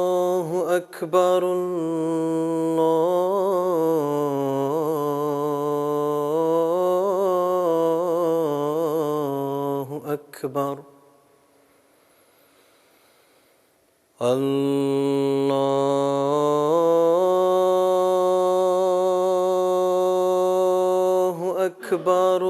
الله أكبر. الله أكبر. الله أكبر.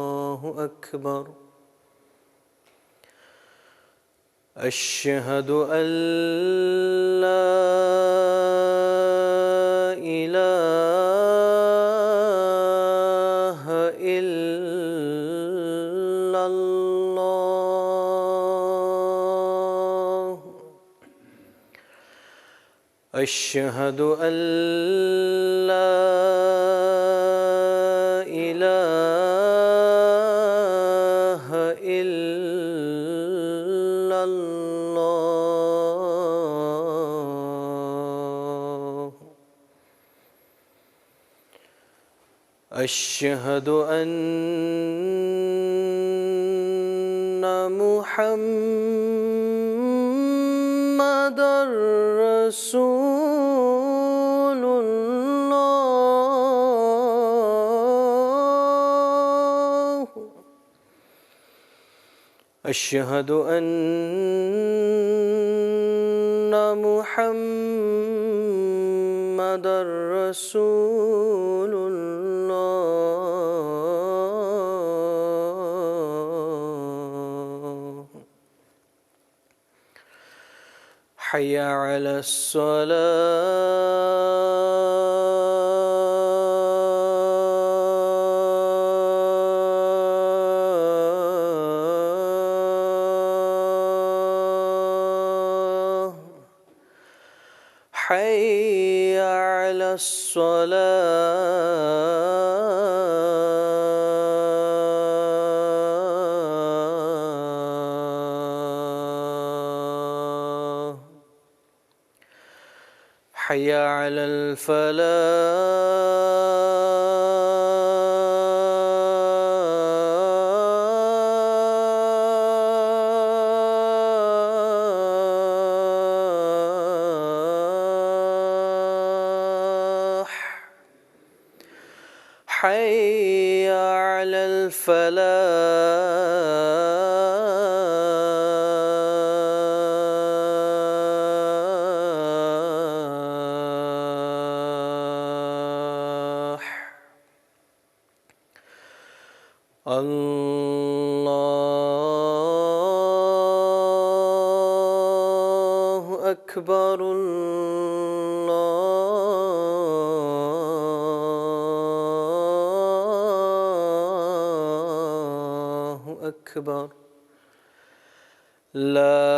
الله أكبر. أشهد أن لا إله إلا الله. أشهد أن لا إله إلا الله. أشهد أن محمدًا رسول الله. أشهد أن محمدًا رسول الله. حي على الصلاة. حي على الصلاة. حي على الفلاح. حي على الفلاح. الله أكبر. الله أكبر. لا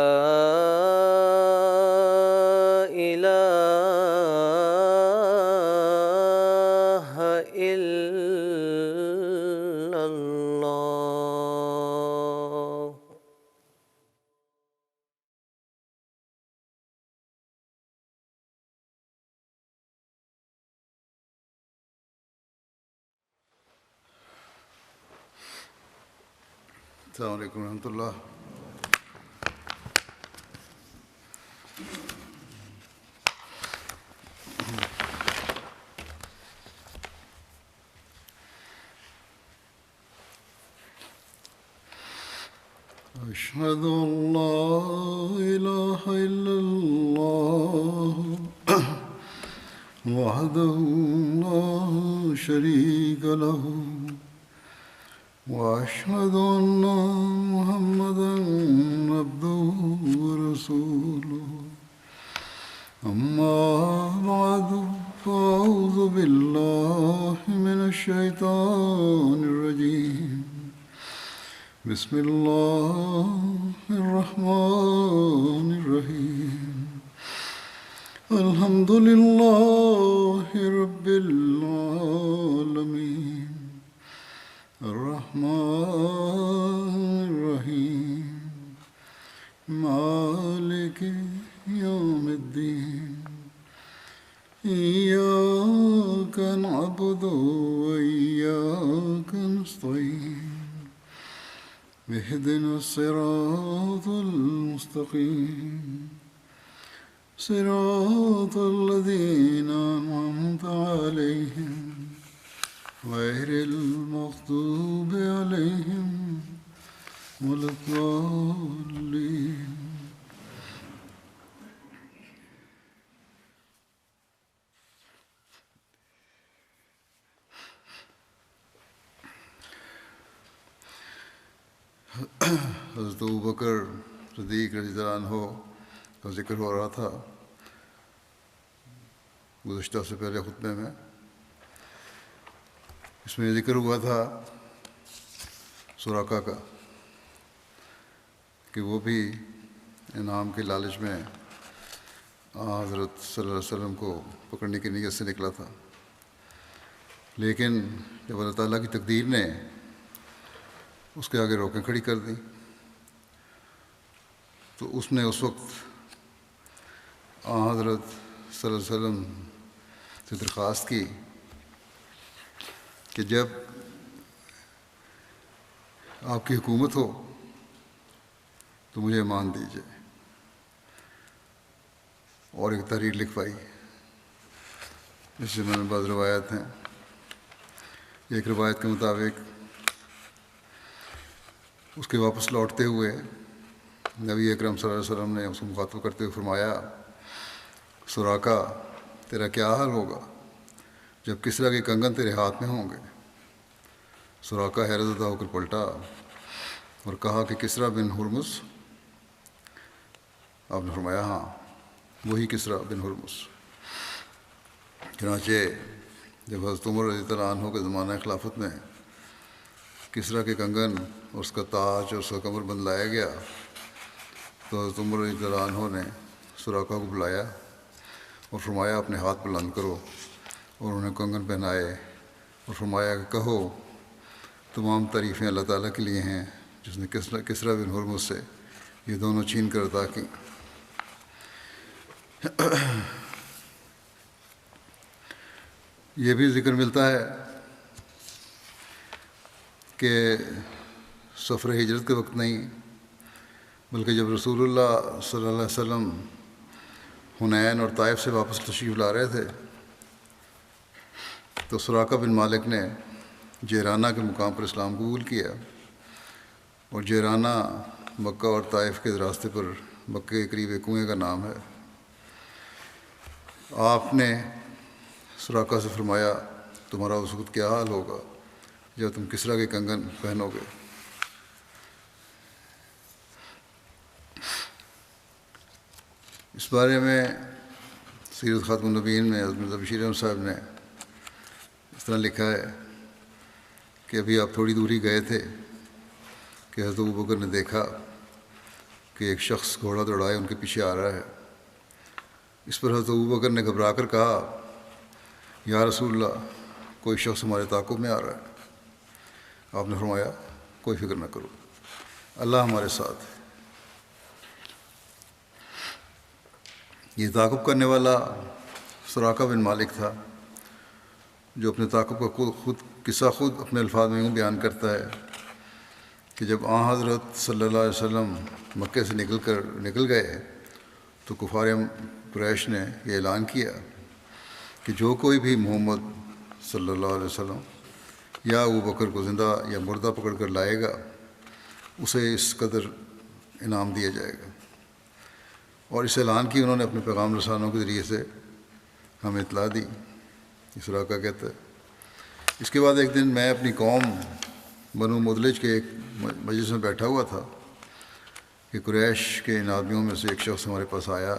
إله إلا الله. السلام علیکم ورحمۃ اللہ. أشهد أن لا إله إلا الله وحده لا شريك له وأشهد أن محمدًا عبده ورسوله. أما بعد فأعوذ بالله من الشيطان الرجيم. بسم الله الرحمن الرحيم. الحمد لله رب العالمين الرحمن الرحيم مالك يوم الدين إياك نعبد وإياك نستعين اهدنا الصراط المستقيم صراط الذين أنعمت عليهم غير المغضوب عليهم ولا الضالين. حضرت ابوبکر صدیق رضی اللہ عنہ کا ذکر ہو رہا تھا گزشتہ سے پہلے خطبے میں. اس میں ذکر ہوا تھا سراقہ کا کہ وہ بھی انعام کے لالچ میں حضرت صلی اللہ علیہ وسلم کو پکڑنے کی نیت سے نکلا تھا، لیکن جب اللہ تعالیٰ کی تقدیر نے اس کے آگے روکیں کھڑی کر دیں تو اس نے اس وقت حضرت صلی اللہ علیہ وسلم سے درخواست کی کہ جب آپ کی حکومت ہو تو مجھے مان دیجیے، اور ایک تحریر لکھوائی. اس سے میں نے بعض روایت ہیں. ایک روایت کے مطابق اس کے واپس لوٹتے ہوئے نبی اکرم صلی اللہ علیہ وسلم نے اس کو مخاطب کرتے ہوئے فرمایا، سراقہ تیرا کیا حال ہوگا جب کسریٰ کے کنگن تیرے ہاتھ میں ہوں گے؟ سراقہ حیرت زدہ ہو کر پلٹا اور کہا کہ کسریٰ بن ہرمز؟ آپ نے فرمایا ہاں وہی کسریٰ بن ہرمز. چنانچہ جب حضرت عمر رضی اللہ عنہ کے زمانہ خلافت میں کسریٰ کے کنگن اور اس کا تاج اور اس کا کمر بند لایا گیا تو حضرت عمر رضی اللہ عنہ نے سراقہ کو بلایا اور فرمایا اپنے ہاتھ بلند کرو، اور انہیں کنگن پہنائے اور فرمایا کہ کہو تمام تعریفیں اللہ تعالیٰ کے لیے ہیں جس نے کسریٰ بن ہرمز سے یہ دونوں چھین کر عطا کی. یہ بھی ذکر ملتا ہے کہ سفر ہجرت کے وقت نہیں بلکہ جب رسول اللہ صلی اللہ علیہ وسلم حنین اور طائف سے واپس تشریف لا رہے تھے تو سراقہ بن مالک نے جیرانہ کے مقام پر اسلام قبول کیا، اور جیرانہ مکہ اور طائف کے راستے پر مکہ کے قریب ایک کنویں کا نام ہے. آپ نے سراقہ سے فرمایا تمہارا اس وقت کیا حال ہوگا جب تم کسریٰ کے کنگن پہنو گے؟ اس بارے میں سیرت خاتم النبیین میں حضرت مرزا بشیر احمد صاحب نے اس طرح لکھا ہے کہ ابھی آپ تھوڑی دور ہی گئے تھے کہ حضرت ابوبکر نے دیکھا کہ ایک شخص گھوڑا دوڑائے ان کے پیچھے آ رہا ہے. اس پر حضرت ابوبکر نے گھبرا کر کہا یا رسول اللہ کوئی شخص ہمارے تعاقب میں آ رہا ہے. آپ نے فرمایا کوئی فکر نہ کرو، اللہ ہمارے ساتھ ہے. یہ تعاقب کرنے والا سراقہ بن مالک تھا جو اپنے تعاقب کا قصہ خود اپنے الفاظ میں یوں بیان کرتا ہے کہ جب حضرت صلی اللہ علیہ وسلم مکے سے نکل گئے تو کفار قریش نے یہ اعلان کیا کہ جو کوئی بھی محمد صلی اللہ علیہ وسلم یا ابوبکر کو زندہ یا مردہ پکڑ کر لائے گا اسے اس قدر انعام دیا جائے گا. اور اس اعلان کی انہوں نے اپنے پیغام رسانوں کے ذریعے سے ہمیں اطلاع دی. اس سراقہ کہتا ہے اس کے بعد ایک دن میں اپنی قوم بنو مدلج کے ایک مجلس میں بیٹھا ہوا تھا کہ قریش کے ان آدمیوں میں سے ایک شخص ہمارے پاس آیا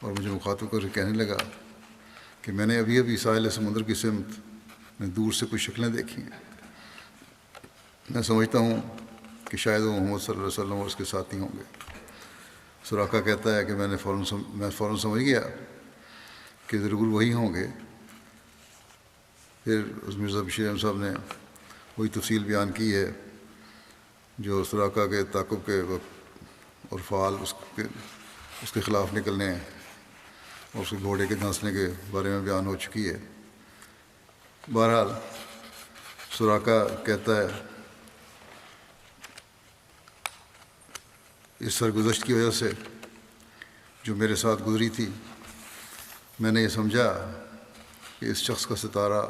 اور مجھے مخاطب کر کے کہنے لگا کہ میں نے ابھی ساحل سمندر کی سمت میں دور سے کچھ شکلیں دیکھی ہیں. میں سمجھتا ہوں کہ شاید وہ محمد صلی اللہ علیہ وسلم اور اس کے ساتھی ہوں گے. سراقہ کہتا ہے کہ میں فوراً سمجھ گیا کہ ضرور وہی ہوں گے. پھر اس مرزا بشیر احمد صاحب نے وہی تفصیل بیان کی ہے جو سراقہ کے تعاقب کے وقت اور فعال اس کے اس کے خلاف نکلنے اور اس کے گھوڑے کے دھنسنے کے بارے میں بیان ہو چکی ہے۔ بہرحال سراقہ کہتا ہے اس سرگزشت کی وجہ سے جو میرے ساتھ گزری تھی، میں نے یہ سمجھا کہ اس شخص کا ستارہ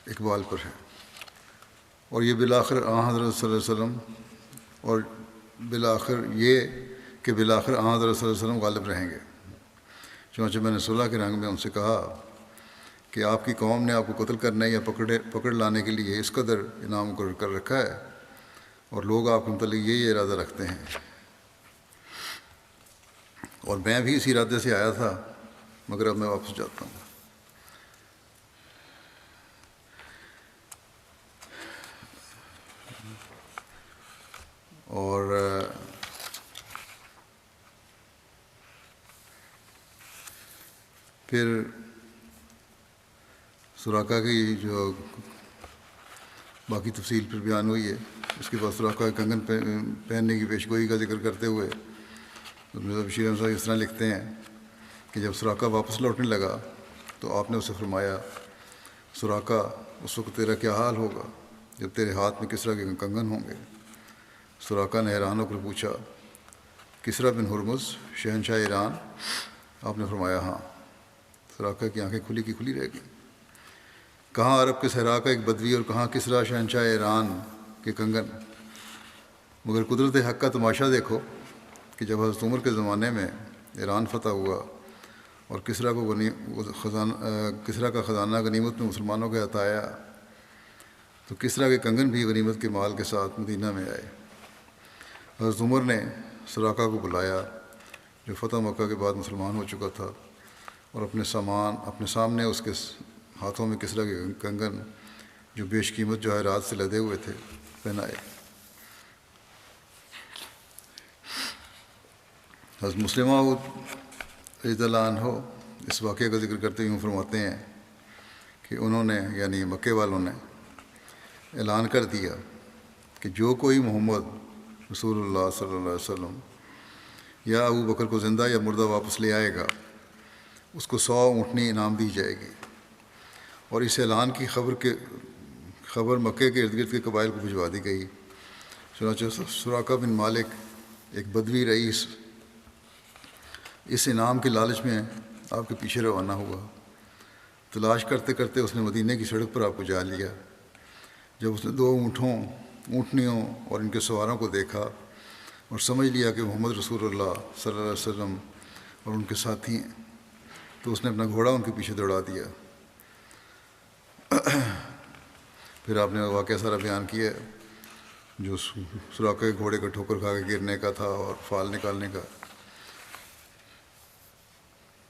اقبال پر ہے، اور یہ بالآخر حضرت صلی اللہ علیہ وسلم اور بالآخر یہ کہ بالآخر حضرت صلی اللہ علیہ وسلم غالب رہیں گے۔ چنانچہ میں نے صلح کے رنگ میں ان سے کہا کہ آپ کی قوم نے آپ کو قتل کرنے یا پکڑ لانے کے لیے اس قدر انعام مقرر کر رکھا ہے، اور لوگ آپ کے متعلق یہی ارادہ رکھتے ہیں، اور میں بھی اسی ارادے سے آیا تھا، مگر اب میں واپس جاتا ہوں۔ اور پھر سراقہ کی جو باقی تفصیل پر بیان ہوئی ہے، اس کے بعد سراقہ کنگن پہننے کی پیشگوئی کا ذکر کرتے ہوئے مرزا بشیر احمد صاحب اس طرح لکھتے ہیں کہ جب سراقہ واپس لوٹنے لگا تو آپ نے اسے فرمایا، سراقہ اس وقت تیرا کیا حال ہوگا جب تیرے ہاتھ میں کسریٰ کے کنگن ہوں گے؟ سراقہ نے حیران ہو کر پوچھا، کسریٰ بن ہرمز شہنشاہ ایران؟ آپ نے فرمایا ہاں۔ سراقہ کی آنکھیں کھلی کی کھلی رہ گئیں۔ کہاں عرب کے صحرا کا ایک بدوی اور کہاں کسریٰ شہنشاہ ایران کے کنگن؟ مگر قدرت حق کا تماشا دیکھو کہ جب حضرت عمر کے زمانے میں ایران فتح ہوا اور کسریٰ کا خزانہ غنیمت میں مسلمانوں کے ہاتھ آیا تو کسریٰ کے کنگن بھی غنیمت کے مال کے ساتھ مدینہ میں آئے۔ حضرت عمر نے سراقہ کو بلایا جو فتح مکہ کے بعد مسلمان ہو چکا تھا، اور اپنے سامنے اس کے ہاتھوں میں کسریٰ کے کنگن جو بیش قیمت جواہرات سے لدے ہوئے تھے پہنائے۔ حضرت مسلم موعود رضی اللہ عنہ اس واقعے کا ذکر کرتے ہوئے فرماتے ہیں کہ انہوں نے یعنی مکے والوں نے اعلان کر دیا کہ جو کوئی محمد رسول اللہ صلی اللہ علیہ وسلم یا ابو بکر کو زندہ یا مردہ واپس لے آئے گا اس کو 100 اونٹنی انعام دی جائے گی۔ اور اس اعلان کی خبر مکے کے ارد گرد کے قبائل کو بھجوا دی گئی۔ چنانچہ سراقہ بن مالک ایک بدوی رئیس اس انعام کے لالچ میں آپ کے پیچھے روانہ ہوا۔ تلاش کرتے کرتے اس نے مدینے کی سڑک پر آپ کو جا لیا۔ جب اس نے 2 اونٹنیوں اور ان کے سواروں کو دیکھا اور سمجھ لیا کہ محمد رسول اللہ صلی اللہ علیہ وسلم اور ان کے ساتھی ہیں تو اس نے اپنا گھوڑا ان کے پیچھے دوڑا دیا۔ پھر آپ نے واقعہ سارا بیان کیا جو سراقہ کے گھوڑے کا ٹھوکر کھا کے گرنے کا تھا اور فال نکالنے کا۔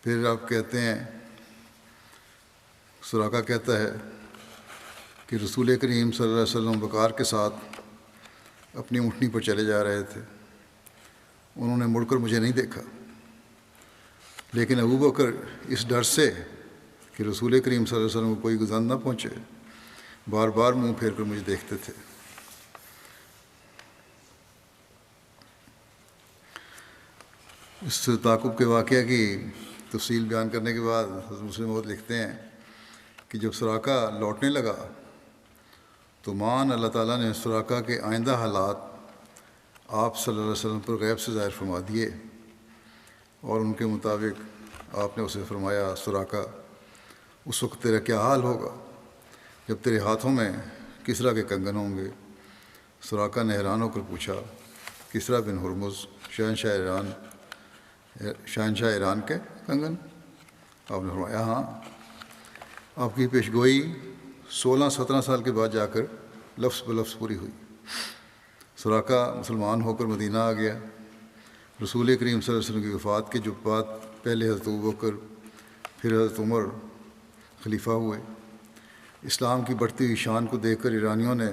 پھر آپ کہتے ہیں سراقہ کہتا ہے کہ رسول کریم صلی اللہ علیہ وسلم وقار کے ساتھ اپنی اونٹنی پر چلے جا رہے تھے۔ انہوں نے مڑ کر مجھے نہیں دیکھا، لیکن ابو بکر اس ڈر سے کہ رسول کریم صلی اللہ علیہ وسلم کو کوئی گزر نہ پہنچے بار بار منہ پھیر کر مجھے دیکھتے تھے۔ اس تعاقب کے واقعہ کی تفصیل بیان کرنے کے بعد حضرت مسلم موعود لکھتے ہیں کہ جب سراقہ لوٹنے لگا تو مان اللہ تعالیٰ نے سراقہ کے آئندہ حالات آپ صلی اللہ علیہ وسلم پر غیب سے ظاہر فرما دیے، اور ان کے مطابق آپ نے اسے فرمایا، سراقہ اس وقت تیرا کیا حال ہوگا جب تیرے ہاتھوں میں کسریٰ کے کنگن ہوں گے؟ سراقہ نے حیران ہو کر پوچھا، کسریٰ بن ہرمز شہنشاہ ایران کے کنگن؟ آپ نے فرمایا ہاں۔ آپ کی پیشگوئی 16-17 سال کے بعد جا کر لفظ بلفظ پوری ہوئی۔ سراقہ مسلمان ہو کر مدینہ آ گیا۔ رسول کریم صلی اللہ علیہ وسلم کی وفات کے جو بعد پہلے حضرت ابوبکر پھر حضرت عمر خلیفہ ہوئے۔ اسلام کی بڑھتی ہوئی شان کو دیکھ کر ایرانیوں نے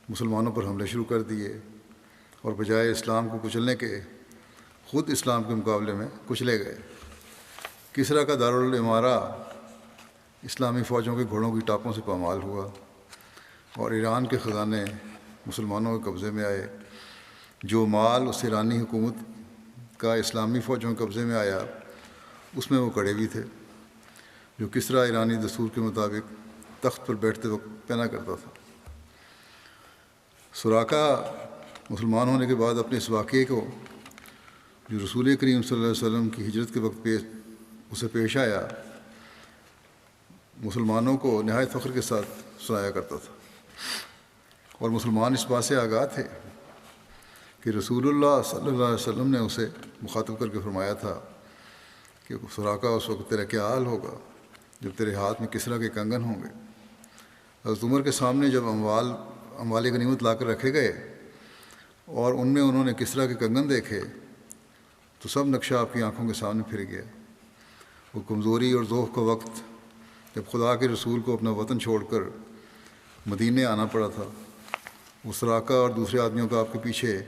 مسلمانوں پر حملے شروع کر دیے اور بجائے اسلام کو کچلنے کے خود اسلام کے مقابلے میں کچلے گئے۔ کسریٰ کا دارالعمارہ اسلامی فوجوں کے گھوڑوں کی ٹاپوں سے پامال ہوا اور ایران کے خزانے مسلمانوں کے قبضے میں آئے۔ جو مال اس ایرانی حکومت کا اسلامی فوجوں کے قبضے میں آیا اس میں وہ کڑے بھی تھے، جو کسریٰ ایرانی دستور کے مطابق تخت پر بیٹھتے وقت پہنا کرتا تھا۔ سراقہ مسلمان ہونے کے بعد اپنے اس واقعے کو، جو رسول کریم صلی اللہ علیہ وسلم کی ہجرت کے وقت اسے پیش آیا، مسلمانوں کو نہایت فخر کے ساتھ سنایا کرتا تھا، اور مسلمان اس بات سے آگاہ تھے کہ رسول اللہ صلی اللہ علیہ وسلم نے اسے مخاطب کر کے فرمایا تھا کہ سراقہ اس وقت تیرا کیا حال ہوگا جب تیرے ہاتھ میں کسریٰ کے کنگن ہوں گے۔ حضرت عمر کے سامنے جب اموال غنیمت لا کر رکھے گئے اور ان میں انہوں نے کسریٰ کے کنگن دیکھے تو سب نقشہ آپ کی آنکھوں کے سامنے پھر گیا۔ وہ کمزوری اور ذوق کا وقت جب خدا کے رسول کو اپنا وطن چھوڑ کر مدینے آنا پڑا تھا، وہ سراقہ اور دوسرے آدمیوں کا آپ کے پیچھے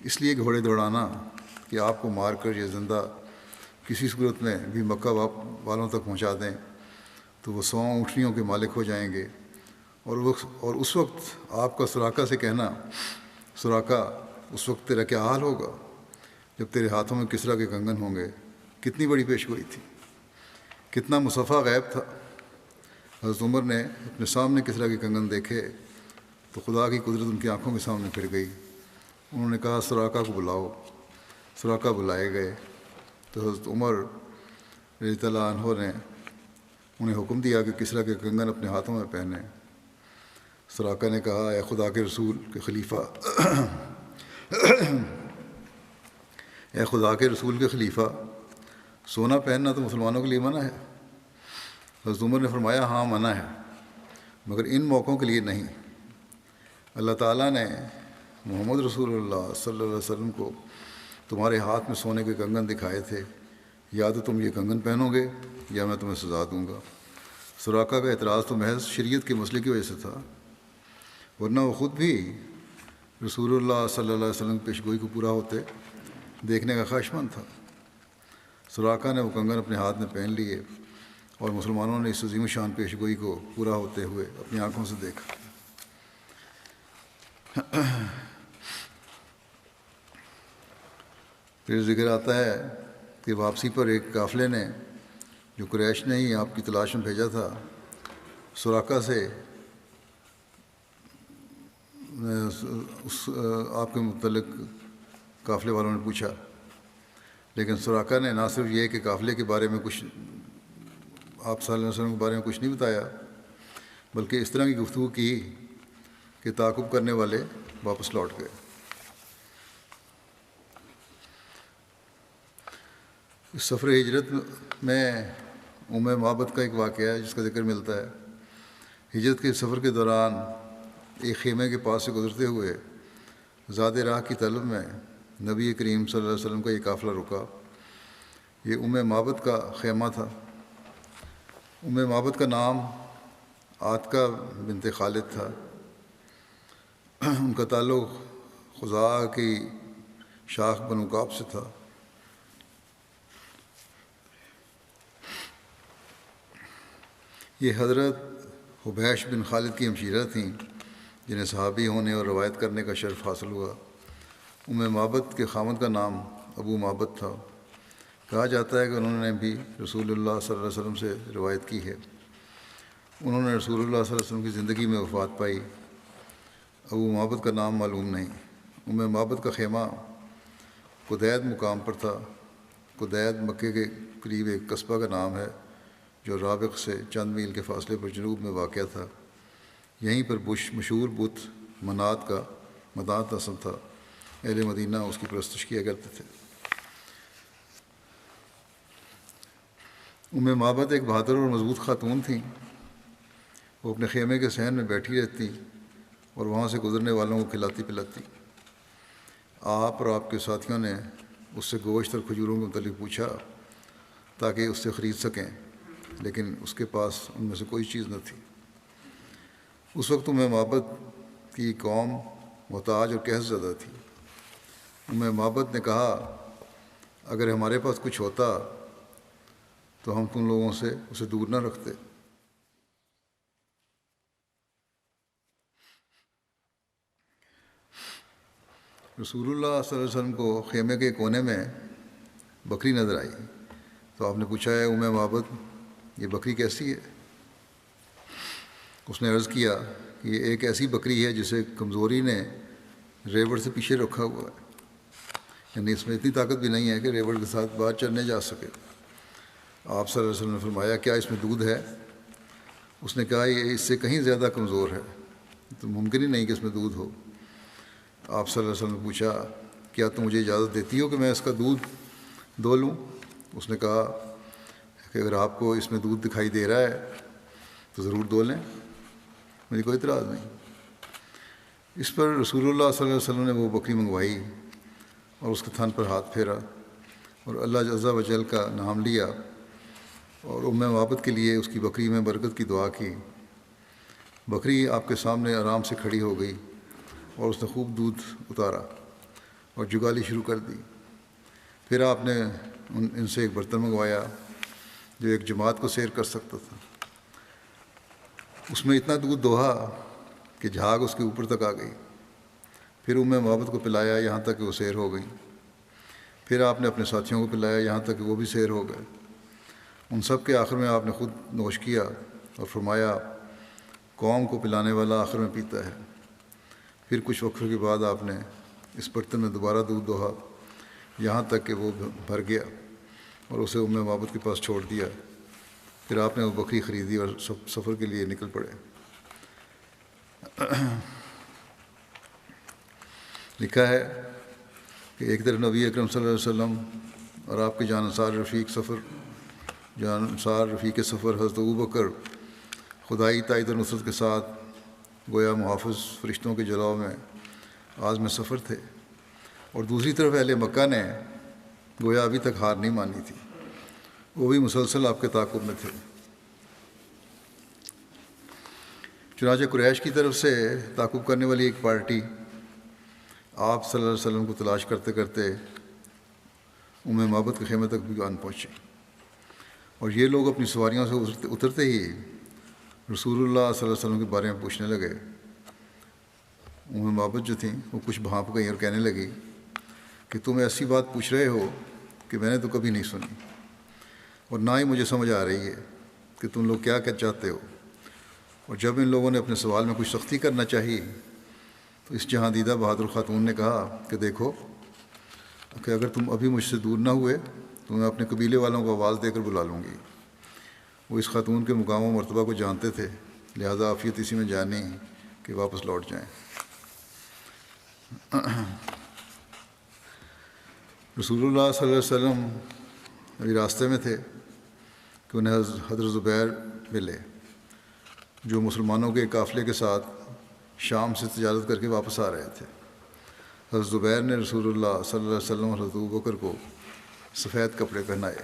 اس لیے گھوڑے دوڑانا کہ آپ کو مار کر یہ زندہ کسی صورت میں بھی مکہ والوں تک پہنچا دیں تو وہ 100 اونٹنیوں کے مالک ہو جائیں گے، اور اس وقت آپ کا سراقہ سے کہنا، سراقہ اس وقت تیرا کیا حال ہوگا جب تیرے ہاتھوں میں کسریٰ کے کنگن ہوں گے، کتنی بڑی پیشگوئی تھی، کتنا مصفہ غیب تھا۔ حضرت عمر نے اپنے سامنے کسریٰ کے کنگن دیکھے تو خدا کی قدرت ان کی آنکھوں کے سامنے پھر گئی۔ انہوں نے کہا سراقہ کو بلاؤ۔ سراقہ بلائے گئے تو حضرت عمر رضی اللہ عنہ نے انہیں حکم دیا کہ کسریٰ کے کنگن اپنے ہاتھوں میں پہنیں۔ سراقہ نے کہا اے خدا کے رسول کے خلیفہ اے خدا کے رسول کے خلیفہ، سونا پہننا تو مسلمانوں کے لیے منع ہے۔ حضرت عمر نے فرمایا ہاں منع ہے، مگر ان موقعوں کے لیے نہیں۔ اللہ تعالیٰ نے محمد رسول اللہ صلی اللہ علیہ وسلم کو تمہارے ہاتھ میں سونے کے کنگن دکھائے تھے، یا تو تم یہ کنگن پہنو گے یا میں تمہیں سزا دوں گا۔ سراقہ کا اعتراض تو محض شریعت کے مسئلے کی وجہ سے تھا، ورنہ وہ خود بھی رسول اللہ صلی اللہ علیہ وسلم کی پیشگوئی کو پورا ہوتے دیکھنے کا خواہشمند تھا۔ سراقہ نے وہ کنگن اپنے ہاتھ میں پہن لیے اور مسلمانوں نے اس عظیم شان پیشگوئی کو پورا ہوتے ہوئے اپنی آنکھوں سے دیکھا۔ پھر ذکر آتا ہے کہ واپسی پر ایک قافلے نے، جو قریش نے ہی آپ کی تلاش میں بھیجا تھا، سراقہ سے آپ کے متعلق قافلے والوں نے پوچھا، لیکن سراقہ نے نہ صرف یہ کہ قافلے کے بارے میں کچھ، آپ صلی اللہ علیہ وسلم کے بارے میں کچھ نہیں بتایا، بلکہ اس طرح کی گفتگو کی کہ تعاقب کرنے والے واپس لوٹ گئے۔ اس سفر ہجرت میں معبد کا ایک واقعہ ہے جس کا ذکر ملتا ہے۔ ہجرت کے سفر کے دوران ایک خیمے کے پاس سے گزرتے ہوئے زاد راہ کی طلب میں نبی کریم صلی اللہ علیہ وسلم کا یہ قافلہ رکا۔ یہ معبد کا خیمہ تھا۔ معبد کا نام عاتقہ بنت خالد تھا۔ ان کا تعلق خزاعہ کی شاخ بنو کعب سے تھا۔ یہ حضرت حبیش بن خالد کی ہمشیرہ تھیں، جنہیں صحابی ہونے اور روایت کرنے کا شرف حاصل ہوا۔ معبد کے خاوند کا نام ابو معبد تھا۔ کہا جاتا ہے کہ انہوں نے بھی رسول اللہ صلی اللہ علیہ وسلم سے روایت کی ہے۔ انہوں نے رسول اللہ صلی اللہ علیہ وسلم کی زندگی میں وفات پائی۔ ابو معبد کا نام معلوم نہیں۔ معبد کا خیمہ قدید مقام پر تھا۔ قدید مکے کے قریب ایک قصبہ کا نام ہے جو رابغ سے چند میل کے فاصلے پر جنوب میں واقع تھا۔ یہیں پر مشہور بت منات کا نسل تھا۔ اہل مدینہ اس کی پرستش کیا کرتے تھے۔ معبد ایک بہادر اور مضبوط خاتون تھیں۔ وہ اپنے خیمے کے صحن میں بیٹھی رہتی اور وہاں سے گزرنے والوں کو کھلاتی پلاتی۔ آپ اور آپ کے ساتھیوں نے اس سے گوشت اور کھجوروں کے متعلق پوچھا تاکہ اس سے خرید سکیں، لیکن اس کے پاس ان میں سے کوئی چیز نہ تھی۔ اس وقت معبد کی قوم محتاج اور قحط زدہ تھی۔ معبد نے کہا اگر ہمارے پاس کچھ ہوتا تو ہم تم لوگوں سے اسے دور نہ رکھتے۔ رسول اللہ صلی اللہ علیہ وسلم کو خیمے کے کونے میں بکری نظر آئی تو آپ نے پوچھا ہے ام معبد یہ بکری کیسی ہے؟ اس نے عرض کیا کہ یہ ایک ایسی بکری ہے جسے کمزوری نے ریوڑ سے پیچھے رکھا ہوا ہے، یعنی اس میں اتنی طاقت بھی نہیں ہے کہ ریوڑ کے ساتھ باہر چلنے جا سکے۔ آپ صلی اللہ علیہ وسلم نے فرمایا کیا اس میں دودھ ہے؟ اس نے کہا یہ اس سے کہیں زیادہ کمزور ہے، تو ممکن ہی نہیں کہ اس میں دودھ ہو۔ آپ صلی اللہ علیہ وسلم نے پوچھا کیا تم مجھے اجازت دیتی ہو کہ میں اس کا دودھ دو لوں؟ اس نے کہا کہ اگر آپ کو اس میں دودھ دکھائی دے رہا ہے تو ضرور دو لیں، میری کوئی اعتراض نہیں۔ اس پر رسول اللہ صلی اللہ علیہ وسلم نے وہ بکری منگوائی اور اس کے تھن پر ہاتھ پھیرا اور اللہ عز و جل کا نام لیا اور ام معبد کے لیے اس کی بکری میں برکت کی دعا کی۔ بکری آپ کے سامنے آرام سے کھڑی ہو گئی اور اس نے خوب دودھ اتارا اور جگالی شروع کر دی۔ پھر آپ نے ان سے ایک برتن منگوایا جو ایک جماعت کو سیر کر سکتا تھا۔ اس میں اتنا دودھ دوہا کہ جھاگ اس کے اوپر تک آ گئی۔ پھر ام معبد کو پلایا یہاں تک کہ وہ سیر ہو گئی۔ پھر آپ نے اپنے ساتھیوں کو پلایا یہاں تک کہ وہ بھی سیر ہو گئے۔ ان سب کے آخر میں آپ نے خود نوش کیا اور فرمایا قوم کو پلانے والا آخر میں پیتا ہے۔ پھر کچھ وقت کے بعد آپ نے اس برتن میں دوبارہ دودھ دوہا یہاں تک کہ وہ بھر گیا اور اسے ام معبد کے پاس چھوڑ دیا۔ پھر آپ نے وہ بکری خریدی اور سفر کے لیے نکل پڑے۔ لکھا ہے کہ ایک طرف نبی اکرم صلی اللہ علیہ وسلم اور آپ کے جانصار رفیق سفر حضرت ابوبکر خدائی تائید و نصرت کے ساتھ گویا محافظ فرشتوں کے جلاؤ میں عازم سفر تھے، اور دوسری طرف اہل مکہ نے گویا ابھی تک ہار نہیں مانی تھی، وہ بھی مسلسل آپ کے تعاقب میں تھے۔ چنانچہ قریش کی طرف سے تعاقب کرنے والی ایک پارٹی آپ صلی اللہ علیہ وسلم کو تلاش کرتے کرتے ام معبد کے خیمے تک بھی آن پہنچے، اور یہ لوگ اپنی سواریوں سے اترتے ہی رسول اللہ صلی اللہ علیہ وسلم کے بارے میں پوچھنے لگے۔ ام معبد جو تھیں وہ کچھ بھانپ گئیں اور کہنے لگی کہ تم ایسی بات پوچھ رہے ہو کہ میں نے تو کبھی نہیں سنی، اور نہ ہی مجھے سمجھ آ رہی ہے کہ تم لوگ کیا چاہتے ہو۔ اور جب ان لوگوں نے اپنے سوال میں کچھ سختی کرنا چاہی تو اس جہاں دیدہ بہادر خاتون نے کہا کہ دیکھو کہ اگر تم ابھی مجھ سے دور نہ ہوئے تو میں اپنے قبیلے والوں کو آواز دے کر بلا لوں گی۔ وہ اس خاتون کے مقام و مرتبہ کو جانتے تھے، لہذا عافیت اسی میں جانی کہ واپس لوٹ جائیں۔ رسول اللہ صلی اللہ علیہ وسلم ابھی راستے میں تھے کہ انہیں حضرت زبیر ملے جو مسلمانوں کے قافلے کے ساتھ شام سے تجارت کر کے واپس آ رہے تھے۔ حضرت زبیر نے رسول اللہ صلی اللہ علیہ وسلم اور حضرت ابوبکر کو سفید کپڑے پہنائے۔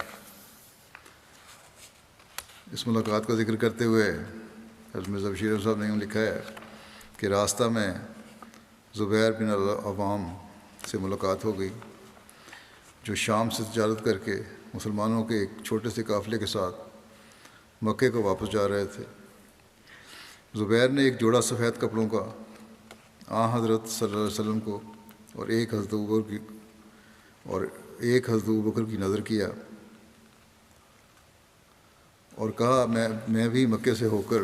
اس ملاقات کا ذکر کرتے ہوئے حضرت مرزا بشیر احمد صاحب نے یوں لکھا ہے کہ راستہ میں زبیر بن العوام سے ملاقات ہو گئی جو شام سے تجارت کر کے مسلمانوں کے ایک چھوٹے سے قافلے کے ساتھ مکے کو واپس جا رہے تھے۔ زبیر نے ایک جوڑا سفید کپڑوں کا حضرت صلی اللہ علیہ وسلم کو اور ایک حضرت ابوبکر کی نظر کیا اور کہا میں بھی مکے سے ہو کر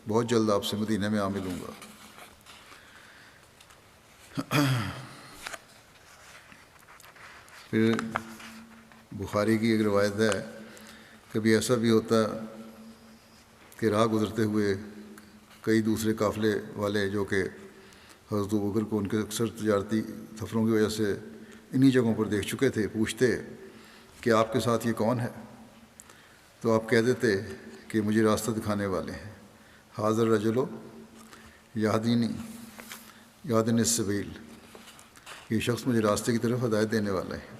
بہت جلد آپ سے مدینہ میں آ ملوں گا۔ پھر بخاری کی ایک روایت ہے، کبھی ایسا بھی ہوتا کہ راہ گزرتے ہوئے کئی دوسرے قافلے والے جو کہ حضرت ابوبکر کو ان کے اکثر تجارتی سفروں کی وجہ سے انہی جگہوں پر دیکھ چکے تھے، پوچھتے کہ آپ کے ساتھ یہ کون ہے؟ تو آپ کہہ دیتے کہ مجھے راستہ دکھانے والے ہیں، حاضر رجلو یہدینی السبیل، یہ شخص مجھے راستے کی طرف ہدایت دینے والا ہے۔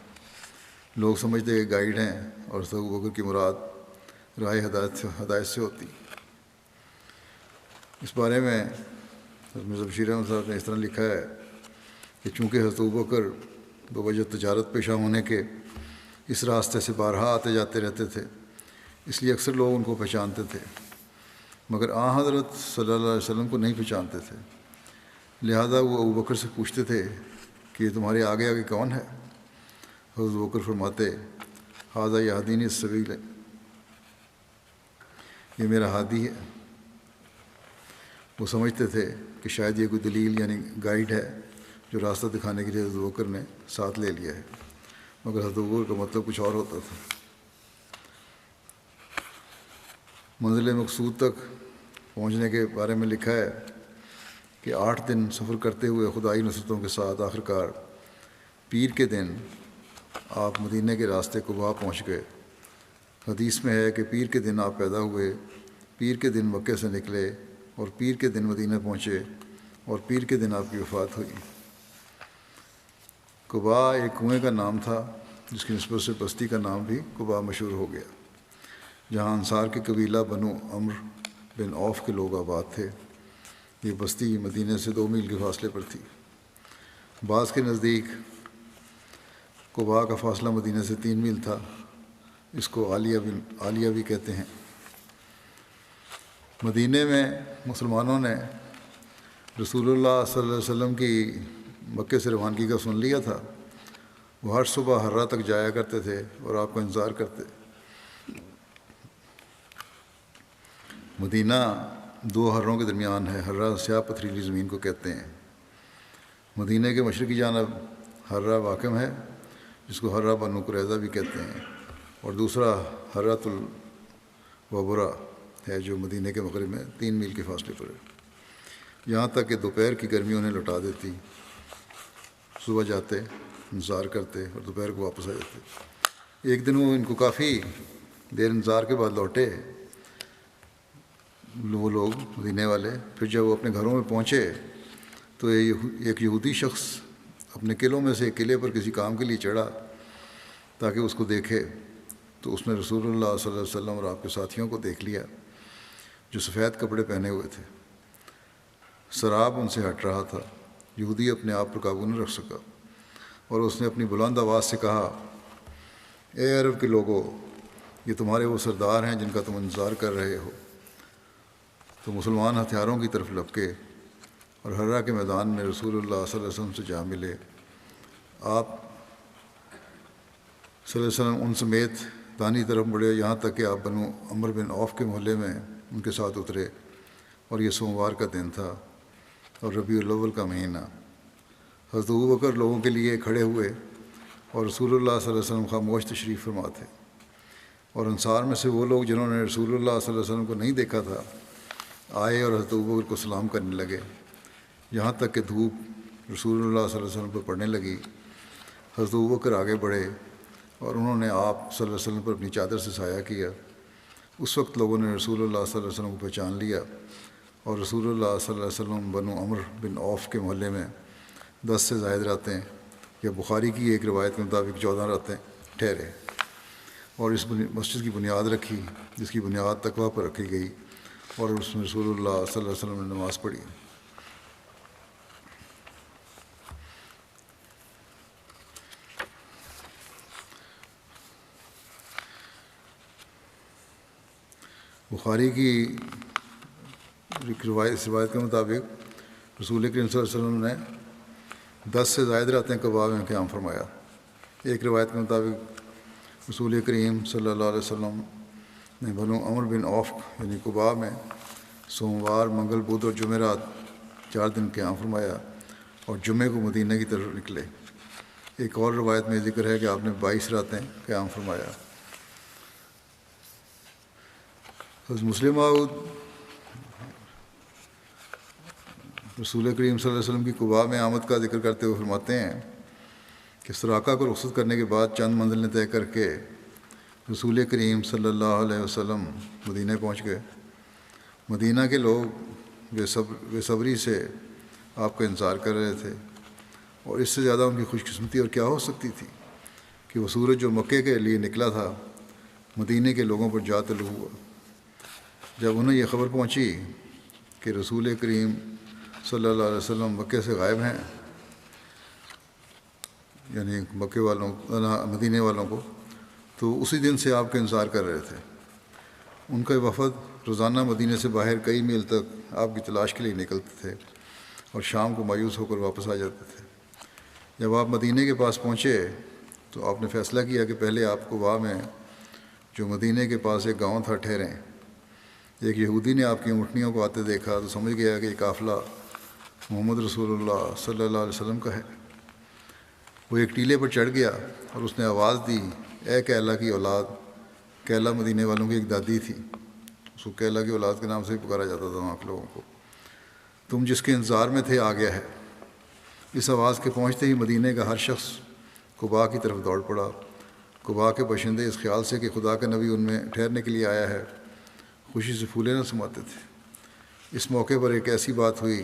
لوگ سمجھتے کہ گائیڈ ہیں اور حضرت ابوبکر کی مراد راہ ہدایت سے ہوتی۔ اس بارے میں حضرت مرزا بشیر احمد صاحب نے اس طرح لکھا ہے کہ چونکہ حضرت ابوبکر بوجہ تجارت پیشہ ہونے کے اس راستے سے بارہا آتے جاتے رہتے تھے، اس لیے اکثر لوگ ان کو پہچانتے تھے، مگر حضرت صلی اللہ علیہ وسلم کو نہیں پہچانتے تھے، لہذا وہ ابوبکر سے پوچھتے تھے کہ یہ تمہارے آگے آگے کون ہے؟ حضرت ابوبکر فرماتے ھذا یہدینی السبیل، یہ میرا ہادی ہے۔ وہ سمجھتے تھے کہ شاید یہ کوئی دلیل یعنی گائیڈ ہے جو راستہ دکھانے کے لیے حضرت ابوبکر نے ساتھ لے لیا ہے، مگر حضرت ابوبکر کا مطلب کچھ اور ہوتا تھا۔ منزل مقصود تک پہنچنے کے بارے میں لکھا ہے کہ 8 دن سفر کرتے ہوئے خدائی نصرتوں کے ساتھ آخرکار پیر کے دن آپ مدینہ کے راستے قباء پہنچ گئے۔ حدیث میں ہے کہ پیر کے دن آپ پیدا ہوئے، پیر کے دن مکے سے نکلے اور پیر کے دن مدینہ پہنچے اور پیر کے دن آپ کی وفات ہوئی۔ قباء ایک کنویں کا نام تھا جس کی نسبت سے بستی کا نام بھی قباء مشہور ہو گیا، جہاں انصار کے قبیلہ بنو عمرو بن عوف کے لوگ آباد تھے۔ یہ بستی مدینہ سے 2 میل کے فاصلے پر تھی۔ بعض کے نزدیک قباء کا فاصلہ مدینہ سے 3 میل تھا، اس کو عالیہ بھی کہتے ہیں۔ مدینہ میں مسلمانوں نے رسول اللہ صلی اللہ علیہ وسلم کی مکے سے روانگی کا سن لیا تھا۔ وہ ہر صبح ہرہ تک جایا کرتے تھے اور آپ کا انتظار کرتے۔ مدینہ 2 ہروں کے درمیان ہے۔ ہرہ سیاہ پتھریلی زمین کو کہتے ہیں۔ مدینہ کے مشرقی جانب ہرہ واقع ہے جس کو ہرہ بنو قریظہ بھی کہتے ہیں، اور دوسرا ہرۃ الوبرا ہے جو مدینہ کے مغرب میں 3 میل کے فاصلے پر ہے۔ یہاں تک کہ دوپہر کی گرمی انہیں لوٹا دیتی، صبح جاتے انتظار کرتے اور دوپہر کو واپس آ جاتے۔ ایک دن وہ ان کو کافی دیر انتظار کے بعد لوٹے وہ لوگ مدینے والے۔ پھر جب وہ اپنے گھروں میں پہنچے تو ایک یہودی شخص اپنے قلعوں میں سے ایک قلعے پر کسی کام کے لیے چڑھا تاکہ اس کو دیکھے، تو اس نے رسول اللہ صلی اللہ علیہ وسلم اور آپ کے ساتھیوں کو دیکھ لیا جو سفید کپڑے پہنے ہوئے تھے۔ سراب ان سے ہٹ رہا تھا۔ یہودی اپنے آپ پر قابو نہ رکھ سکا اور اس نے اپنی بلند آواز سے کہا، اے عرب کے لوگوں، یہ تمہارے وہ سردار ہیں جن کا تم انتظار کر رہے ہو۔ تو مسلمان ہتھیاروں کی طرف لپکے اور ہرہ کے میدان میں رسول اللہ صلی اللہ علیہ وسلم سے جا ملے۔ آپ صلی اللہ علیہ وسلم ان سمیت دانی طرف بڑھے یہاں تک کہ آپ بنو عمرو بن عوف کے محلے میں ان کے ساتھ اترے، اور یہ سوموار کا دن تھا اور ربیع الاول کا مہینہ۔ حضرت ابوبکر لوگوں کے لیے کھڑے ہوئے اور رسول اللہ صلی اللہ علیہ وسلم خاموش تشریف فرما تھے، اور انصار میں سے وہ لوگ جنہوں نے رسول اللہ صلی اللہ علیہ وسلم کو نہیں دیکھا تھا آئے اور حضرت ابوبکر کو سلام کرنے لگے، یہاں تک کہ دھوپ رسول اللہ صلی اللہ علیہ وسلم پر پڑنے لگی۔ حضرت ابوبکر آگے بڑھے اور انہوں نے آپ صلی اللہ علیہ وسلم پر اپنی چادر سے سایہ کیا۔ اس وقت لوگوں نے رسول اللہ صلی اللہ علیہ وسلم کو پہچان لیا، اور رسول اللہ صلی اللہ علیہ وسلم بنو عمرو بن عوف کے محلے میں 10 سے زائد راتیں، یا بخاری کی ایک روایت کے مطابق 14 راتیں ٹھہرے، اور اس مسجد کی بنیاد رکھی جس کی بنیاد تقویٰ پر رکھی گئی، اور اس میں رسول اللہ صلی اللہ علیہ وسلم نے نماز پڑھی۔ بخاری کی اس روایت کے مطابق رسول کریم صلی اللہ علیہ وسلم نے 10 سے زائد راتیں قباء میں قیام فرمایا۔ ایک روایت کے مطابق رسول کریم صلی اللہ علیہ وسلم نے بنو عمرو بن عوف یعنی قباء میں سوموار، منگل، بدھ اور جمعرات 4 دن قیام فرمایا اور جمعے کو مدینہ کی طرف نکلے۔ ایک اور روایت میں ذکر ہے کہ آپ نے 22 راتیں قیام فرمایا۔ حضرت مسلم موعود رسول کریم صلی اللہ علیہ وسلم کی قباء میں آمد کا ذکر کرتے ہوئے فرماتے ہیں کہ سراقہ کو رخصت کرنے کے بعد چند منزلیں طے کر کے رسول کریم صلی اللہ علیہ وسلم مدینہ پہنچ گئے۔ مدینہ کے لوگ بے صبری سے آپ کا انتظار کر رہے تھے، اور اس سے زیادہ ان کی خوش قسمتی اور کیا ہو سکتی تھی کہ وہ سورج جو مکے کے لیے نکلا تھا مدینہ کے لوگوں پر جا طلوع ہوا۔ جب انہیں یہ خبر پہنچی کہ رسول کریم صلی اللہ علیہ وسلم مکے سے غائب ہیں، یعنی مدینے والوں کو، تو اسی دن سے آپ کا انتظار کر رہے تھے۔ ان کا وفد روزانہ مدینے سے باہر کئی میل تک آپ کی تلاش کے لیے نکلتے تھے اور شام کو مایوس ہو کر واپس آ جاتے تھے۔ جب آپ مدینے کے پاس پہنچے تو آپ نے فیصلہ کیا کہ پہلے آپ قباء میں جو مدینے کے پاس ایک گاؤں تھا ٹھہریں۔ ایک یہودی نے آپ کی اونٹنیوں کو آتے دیکھا تو سمجھ گیا کہ یہ قافلہ محمد رسول اللہ صلی اللہ علیہ وسلم کا ہے۔ وہ ایک ٹیلے پر چڑھ گیا اور اس نے آواز دی، اے کیلا کی اولاد۔ کیلا مدینے والوں کی ایک دادی تھی، اس کو کیلا کی اولاد کے نام سے ہی پکارا جاتا تھا وہاں کے لوگوں کو۔ تم جس کے انتظار میں تھے آ گیا ہے۔ اس آواز کے پہنچتے ہی مدینے کا ہر شخص قباء کی طرف دوڑ پڑا۔ قباء کے باشندے اس خیال سے کہ خدا کا نبی ان میں ٹھہرنے کے لیے آیا ہے خوشی سے پھولے نہ سماتے تھے۔ اس موقع پر ایک ایسی بات ہوئی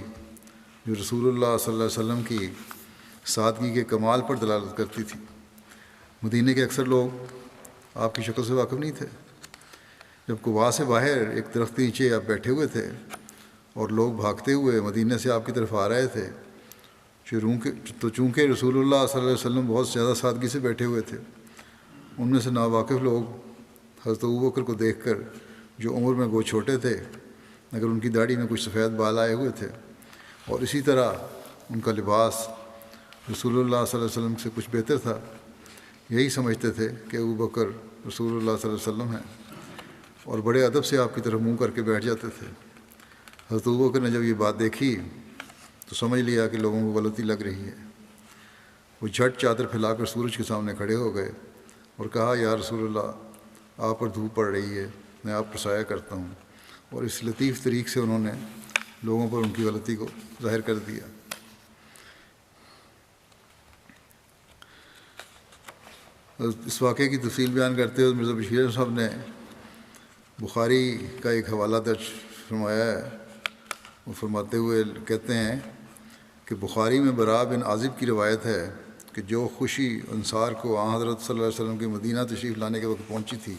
جو رسول اللہ صلی اللہ علیہ وسلم کی سادگی کے کمال پر دلالت کرتی تھی۔ مدینے کے اکثر لوگ آپ کی شکل سے واقف نہیں تھے۔ جب قباء سے باہر ایک درخت کے نیچے آپ بیٹھے ہوئے تھے اور لوگ بھاگتے ہوئے مدینے سے آپ کی طرف آ رہے تھے تو چونکہ رسول اللہ صلی اللہ علیہ وسلم بہت زیادہ سادگی سے بیٹھے ہوئے تھے، ان میں سے ناواقف لوگ حضرت ابوبکر کو دیکھ کر، جو عمر میں گو چھوٹے تھے مگر ان کی داڑھی میں کچھ سفید بال آئے ہوئے تھے، اور اسی طرح ان کا لباس رسول اللہ صلی اللہ علیہ وسلم سے کچھ بہتر تھا، یہی سمجھتے تھے کہ ابوبکر رسول اللہ صلی اللہ علیہ وسلم ہیں، اور بڑے ادب سے آپ کی طرف منہ کر کے بیٹھ جاتے تھے۔ حضرت ابوبکر نے جب یہ بات دیکھی تو سمجھ لیا کہ لوگوں کو غلطی لگ رہی ہے۔ وہ جھٹ چادر پھیلا کر سورج کے سامنے کھڑے ہو گئے اور کہا، یا رسول اللہ، آپ پر دھوپ پڑ رہی ہے، میں آپ پر سایہ کرتا ہوں، اور اس لطیف طریق سے انہوں نے لوگوں پر ان کی غلطی کو ظاہر کر دیا۔ اس واقعے کی تفصیل بیان کرتے ہوئے مرزا بشیر صاحب نے بخاری کا ایک حوالہ درج فرمایا ہے۔ وہ فرماتے ہوئے کہتے ہیں کہ بخاری میں براء بن عازب کی روایت ہے کہ جو خوشی انصار کو آن حضرت صلی اللہ علیہ وسلم کے مدینہ تشریف لانے کے وقت پہنچی تھی،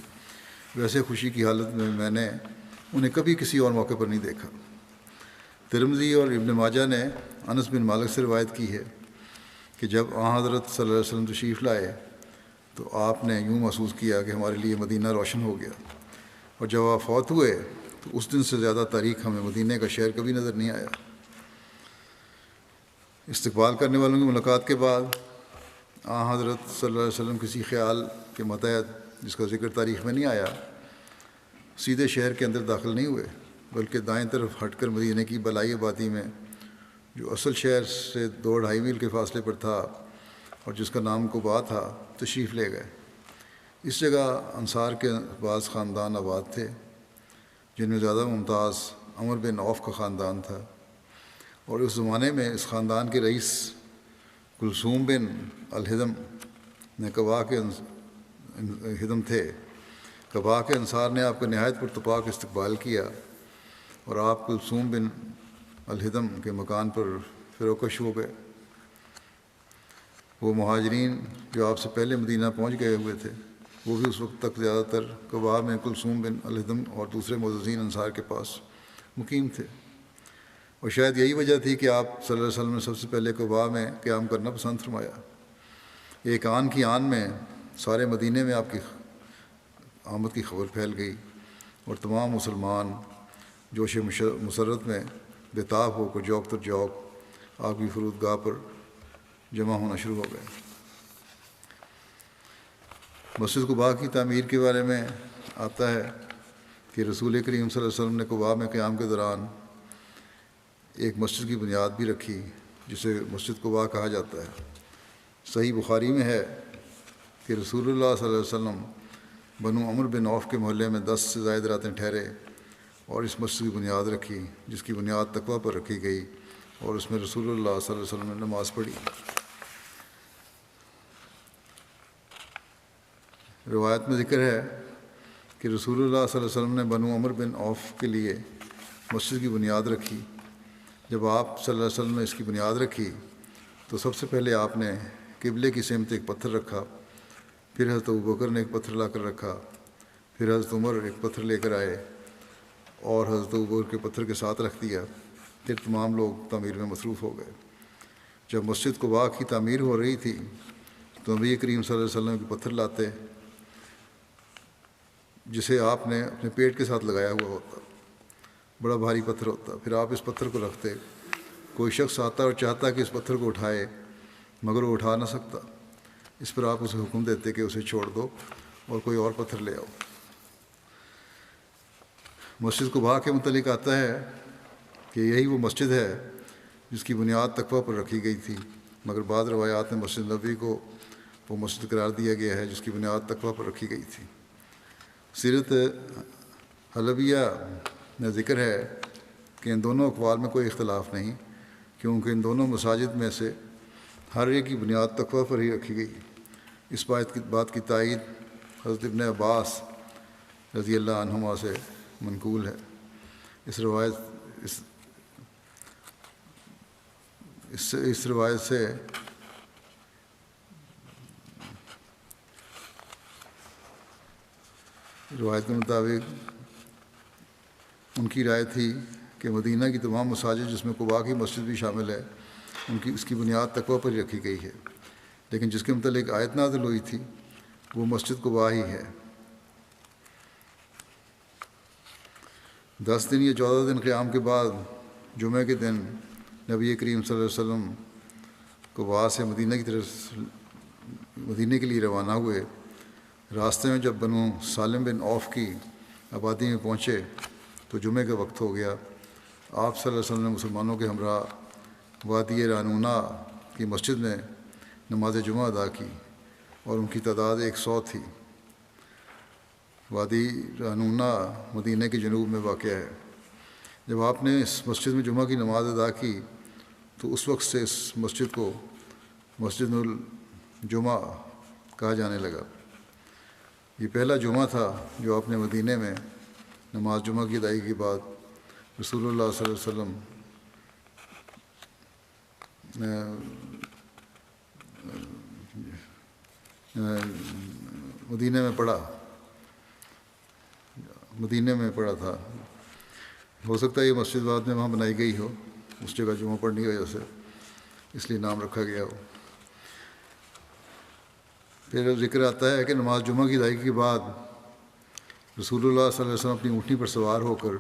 ویسے خوشی کی حالت میں نے انہیں کبھی کسی اور موقع پر نہیں دیکھا۔ ترمذی اور ابن ماجہ نے انس بن مالک سے روایت کی ہے کہ جب آن حضرت صلی اللہ علیہ وسلم تشریف لائے تو آپ نے یوں محسوس کیا کہ ہمارے لیے مدینہ روشن ہو گیا، اور جب آپ فوت ہوئے تو اس دن سے زیادہ تاریخ ہمیں مدینہ کا شہر کبھی نظر نہیں آیا۔ استقبال کرنے والوں کی ملاقات کے بعد آن حضرت صلی اللہ علیہ وسلم کسی خیال کے متحد جس کا ذکر تاریخ میں نہیں آیا سیدھے شہر کے اندر داخل نہیں ہوئے، بلکہ دائیں طرف ہٹ کر مدینہ کی بالائی آبادی میں جو اصل شہر سے 2-2.5 میل کے فاصلے پر تھا اور جس کا نام قباء تھا تشریف لے گئے۔ اس جگہ انصار کے بعض خاندان آباد تھے جن میں زیادہ ممتاز عمر بن عوف کا خاندان تھا، اور اس زمانے میں اس خاندان کے رئیس کلثوم بن الہدم نے قباء کے ہدم تھے۔ قباء کے انصار نے آپ کا نہایت پرتپاک استقبال کیا اور آپ کلثوم بن الہدم کے مکان پر فروکش ہو گئے۔ وہ مہاجرین جو آپ سے پہلے مدینہ پہنچ گئے ہوئے تھے وہ بھی اس وقت تک زیادہ تر قباء میں کلثوم بن الہدم اور دوسرے معززین انصار کے پاس مقیم تھے، اور شاید یہی وجہ تھی کہ آپ صلی اللہ علیہ وسلم نے سب سے پہلے قباء میں قیام کرنا پسند فرمایا۔ ایک آن کی آن میں سارے مدینے میں آپ کی آمد کی خبر پھیل گئی اور تمام مسلمان جوش مسرت میں بےتاب ہو کر جوق تر جوق آپ کی فرودگاہ پر جمع ہونا شروع ہو گئے۔ مسجد قباء کی تعمیر کے بارے میں آتا ہے کہ رسول کریم صلی اللہ علیہ وسلم نے قباء میں قیام کے دوران ایک مسجد کی بنیاد بھی رکھی جسے مسجد قباء کہا جاتا ہے۔ صحیح بخاری میں ہے کہ رسول اللہ صلی اللہ علیہ وسلم بنو عمر بن عوف کے محلے میں 10 سے زائد راتیں ٹھہرے اور اس مسجد کی بنیاد رکھی جس کی بنیاد تقویٰ پر رکھی گئی، اور اس میں رسول اللہ صلی اللہ علیہ وسلم نے نماز پڑھی۔ روایت میں ذکر ہے کہ رسول اللہ صلی اللہ علیہ وسلم نے بنو عمر بن عوف کے لیے مسجد کی بنیاد رکھی۔ جب آپ صلی اللہ علیہ وسلم نے اس کی بنیاد رکھی تو سب سے پہلے آپ نے قبلے کی سمت ایک پتھر رکھا، پھر حضرت ابوبکر نے ایک پتھر لا کر رکھا، پھر حضرت عمر ایک پتھر لے کر آئے اور حضرت ابوبکر کے پتھر کے ساتھ رکھ دیا، پھر تمام لوگ تعمیر میں مصروف ہو گئے۔ جب مسجد قباء کی تعمیر ہو رہی تھی تو نبی کریم صلی اللہ علیہ وسلم کے پتھر لاتے جسے آپ نے اپنے پیٹ کے ساتھ لگایا ہوا ہوتا، بڑا بھاری پتھر ہوتا، پھر آپ اس پتھر کو رکھتے۔ کوئی شخص آتا اور چاہتا کہ اس پتھر کو اٹھائے مگر وہ اٹھا نہ سکتا، اس پر آپ اسے حکم دیتے کہ اسے چھوڑ دو اور کوئی اور پتھر لے آؤ۔ مسجد قباء کے متعلق آتا ہے کہ یہی وہ مسجد ہے جس کی بنیاد تقویٰ پر رکھی گئی تھی، مگر بعض روایات میں مسجد نبوی کو وہ مسجد قرار دیا گیا ہے جس کی بنیاد تقویٰ پر رکھی گئی تھی۔ سیرت حلبیہ میں ذکر ہے کہ ان دونوں اقوال میں کوئی اختلاف نہیں، کیونکہ ان دونوں مساجد میں سے ہر ایک کی بنیاد تقویٰ پر ہی رکھی گئی۔ اس بات کی تائید حضرت ابن عباس رضی اللہ عنہما سے منقول ہے۔ اس روایت سے روایت کے مطابق ان کی رائے تھی کہ مدینہ کی تمام مساجد جس میں قباء کی مسجد بھی شامل ہے اس کی بنیاد تقویٰ پر ہی رکھی گئی ہے، لیکن جس کے متعلق آیت نازل ہوئی تھی وہ مسجد قباء ہی ہے۔ 10 دن یا 14 دن قیام کے بعد جمعہ کے دن نبی کریم صلی اللہ علیہ وسلم قباء سے مدینہ کے لیے روانہ ہوئے۔ راستے میں جب بنو سالم بن عوف کی آبادی میں پہنچے تو جمعے کا وقت ہو گیا۔ آپ صلی اللہ علیہ وسلم نے مسلمانوں کے ہمراہ وادی رانونا کی مسجد میں نماز جمعہ ادا کی اور ان کی تعداد 100 تھی۔ وادی رانونا مدینہ کے جنوب میں واقع ہے۔ جب آپ نے اس مسجد میں جمعہ کی نماز ادا کی تو اس وقت سے اس مسجد کو مسجد الجمعہ کہا جانے لگا۔ یہ پہلا جمعہ تھا جو آپ نے مدینہ میں نماز جمعہ کی ادائیگی کے بعد رسول اللہ صلی اللہ علیہ وسلم مدینہ میں پڑھا تھا۔ ہو سکتا ہے یہ مسجد بعد میں وہاں بنائی گئی ہو، اس جگہ جمعہ پڑھنے کی وجہ سے اس لیے نام رکھا گیا ہو۔ پھر ذکر آتا ہے کہ نماز جمعہ کی ادائیگی کے بعد رسول اللہ صلی اللہ علیہ وسلم اپنی اونٹنی پر سوار ہو کر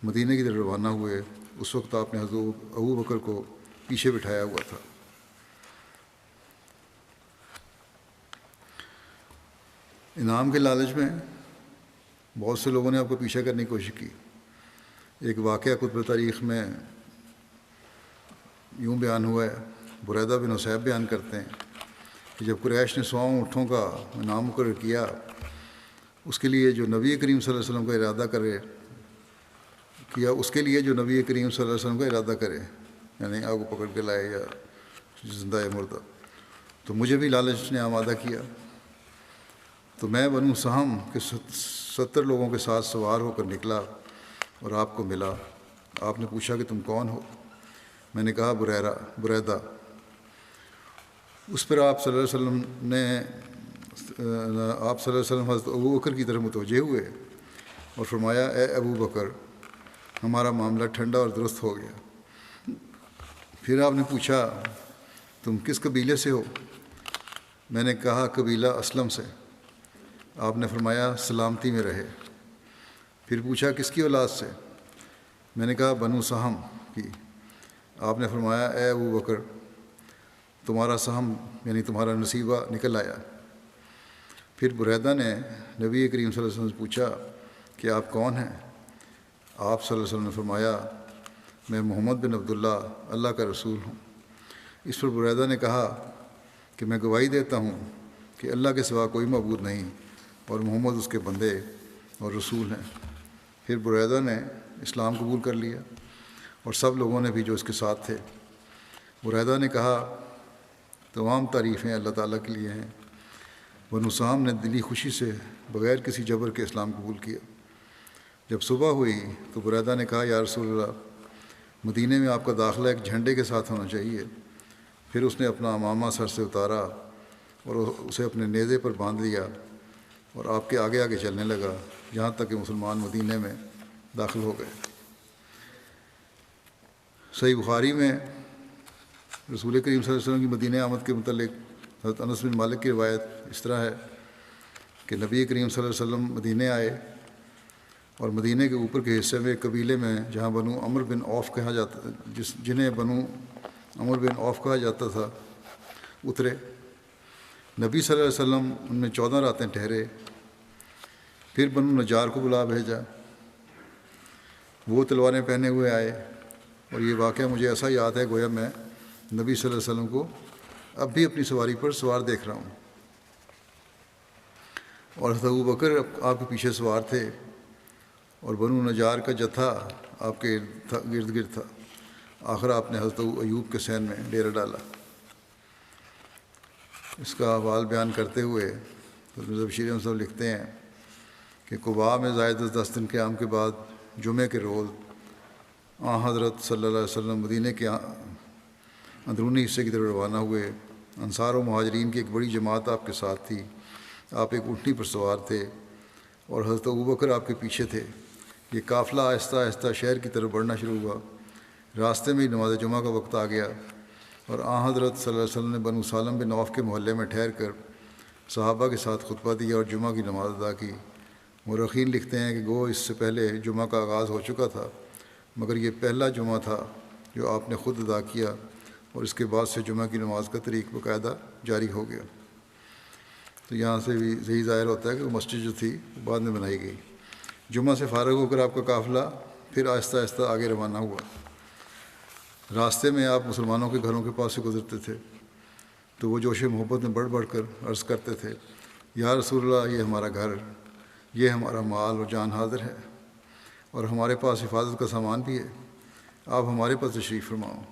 مدینہ کی طرف روانہ ہوئے۔ اس وقت آپ نے حضرت ابو بکر کو پیچھے بٹھایا ہوا تھا۔ انعام کے لالچ میں بہت سے لوگوں نے آپ کو پیچھے کرنے کی کوشش کی۔ ایک واقعہ کتب تاریخ میں یوں بیان ہوا ہے، بریدہ بن حصیب بیان کرتے ہیں کہ جب قریش نے 100 اونٹوں کا انعام مقرر کیا، اس کے لیے جو نبی کریم صلی اللہ علیہ وسلم کا ارادہ کرے یعنی آگ کو پکڑ کے لائے یا زندہ یا مردہ، تو مجھے بھی لالچ نے آمادہ کیا۔ تو میں بنو سہم کے 70 لوگوں کے ساتھ سوار ہو کر نکلا اور آپ کو ملا۔ آپ نے پوچھا کہ تم کون ہو؟ میں نے کہا بریدہ۔ اس پر آپ صلی اللہ علیہ وسلم حضرت ابو بکر کی طرف متوجہ ہوئے اور فرمایا، اے ابو بکر، ہمارا معاملہ ٹھنڈا اور درست ہو گیا۔ پھر آپ نے پوچھا تم کس قبیلے سے ہو؟ میں نے کہا قبیلہ اسلم سے۔ آپ نے فرمایا سلامتی میں رہے۔ پھر پوچھا کس کی اولاد سے؟ میں نے کہا بنو سہم کی۔ آپ نے فرمایا اے ابو بکر، تمہارا سہم یعنی تمہارا نصیبہ نکل آیا۔ پھر بریدہ نے نبی کریم صلی اللہ علیہ وسلم سے پوچھا کہ آپ کون ہیں؟ آپ صلی اللہ علیہ وسلم نے فرمایا میں محمد بن عبداللہ اللہ کا رسول ہوں۔ اس پر بریدہ نے کہا کہ میں گواہی دیتا ہوں کہ اللہ کے سوا کوئی معبود نہیں اور محمد اس کے بندے اور رسول ہیں۔ پھر بریدہ نے اسلام قبول کر لیا اور سب لوگوں نے بھی جو اس کے ساتھ تھے۔ بریدہ نے کہا تمام تعریفیں اللہ تعالیٰ کے لیے ہیں۔ بنو سہم نے دلی خوشی سے بغیر کسی جبر کے اسلام قبول کیا۔ جب صبح ہوئی تو بریدہ نے کہا یا رسول اللہ، مدینہ میں آپ کا داخلہ ایک جھنڈے کے ساتھ ہونا چاہیے۔ پھر اس نے اپنا عمامہ سر سے اتارا اور اسے اپنے نیزے پر باندھ لیا اور آپ کے آگے آگے چلنے لگا جہاں تک کہ مسلمان مدینہ میں داخل ہو گئے۔ صحیح بخاری میں رسول کریم صلی اللہ علیہ وسلم کی مدینہ آمد کے متعلق حضرت انس بن مالک کی روایت اس طرح ہے کہ نبی کریم صلی اللہ علیہ وسلم مدینہ آئے اور مدینہ کے اوپر کے حصے میں ایک قبیلے میں جہاں بنو عمر بن عوف کہا جاتا جنہیں بنو عمر بن عوف کہا جاتا تھا اترے۔ نبی صلی اللہ علیہ وسلم ان میں 14 راتیں ٹھہرے، پھر بنو نجار کو بلا بھیجا، وہ تلواریں پہنے ہوئے آئے، اور یہ واقعہ مجھے ایسا یاد ہے گویا میں نبی صلی اللہ علیہ وسلم کو اب بھی اپنی سواری پر سوار دیکھ رہا ہوں، اور حضرت ابوبکر آپ کے پیچھے سوار تھے، اور بنو نجار کا جتھا آپ کے گرد گرد تھا۔ آخر آپ نے حضرت ایوب کے صحن میں ڈیرا ڈالا۔ اس کا احوال بیان کرتے ہوئے حضرت بشیر احمد صاحب لکھتے ہیں کہ قباء میں زائد از 10 دن قیام کے بعد جمعے کے روز حضرت صلی اللہ علیہ وسلم مدینے کے اندرونی حصے کی طرف روانہ ہوئے۔ انصار و مہاجرین کی ایک بڑی جماعت آپ کے ساتھ تھی، آپ ایک اونٹنی پر سوار تھے اور حضرت ابوبکر آپ کے پیچھے تھے۔ یہ قافلہ آہستہ آہستہ شہر کی طرف بڑھنا شروع ہوا۔ راستے میں ہی نماز جمعہ کا وقت آ گیا، اور حضرت صلی اللہ علیہ وسلم نے بنو سالم بن عوف کے محلے میں ٹھہر کر صحابہ کے ساتھ خطبہ دیا اور جمعہ کی نماز ادا کی۔ مورخین لکھتے ہیں کہ گو اس سے پہلے جمعہ کا آغاز ہو چکا تھا، مگر یہ پہلا جمعہ تھا جو آپ نے خود ادا کیا، اور اس کے بعد سے جمعہ کی نماز کا طریق باقاعدہ جاری ہو گیا۔ تو یہاں سے بھی یہی ظاہر ہوتا ہے کہ وہ مسجد جو تھی وہ بعد میں بنائی گئی۔ جمعہ سے فارغ ہو کر آپ کا قافلہ پھر آہستہ آہستہ آگے روانہ ہوا۔ راستے میں آپ مسلمانوں کے گھروں کے پاس سے گزرتے تھے تو وہ جوش محبت میں بڑھ بڑھ کر عرض کرتے تھے، یا رسول اللہ، یہ ہمارا گھر، یہ ہمارا مال اور جان حاضر ہے، اور ہمارے پاس حفاظت کا سامان بھی ہے، آپ ہمارے پاس تشریف فرماؤ۔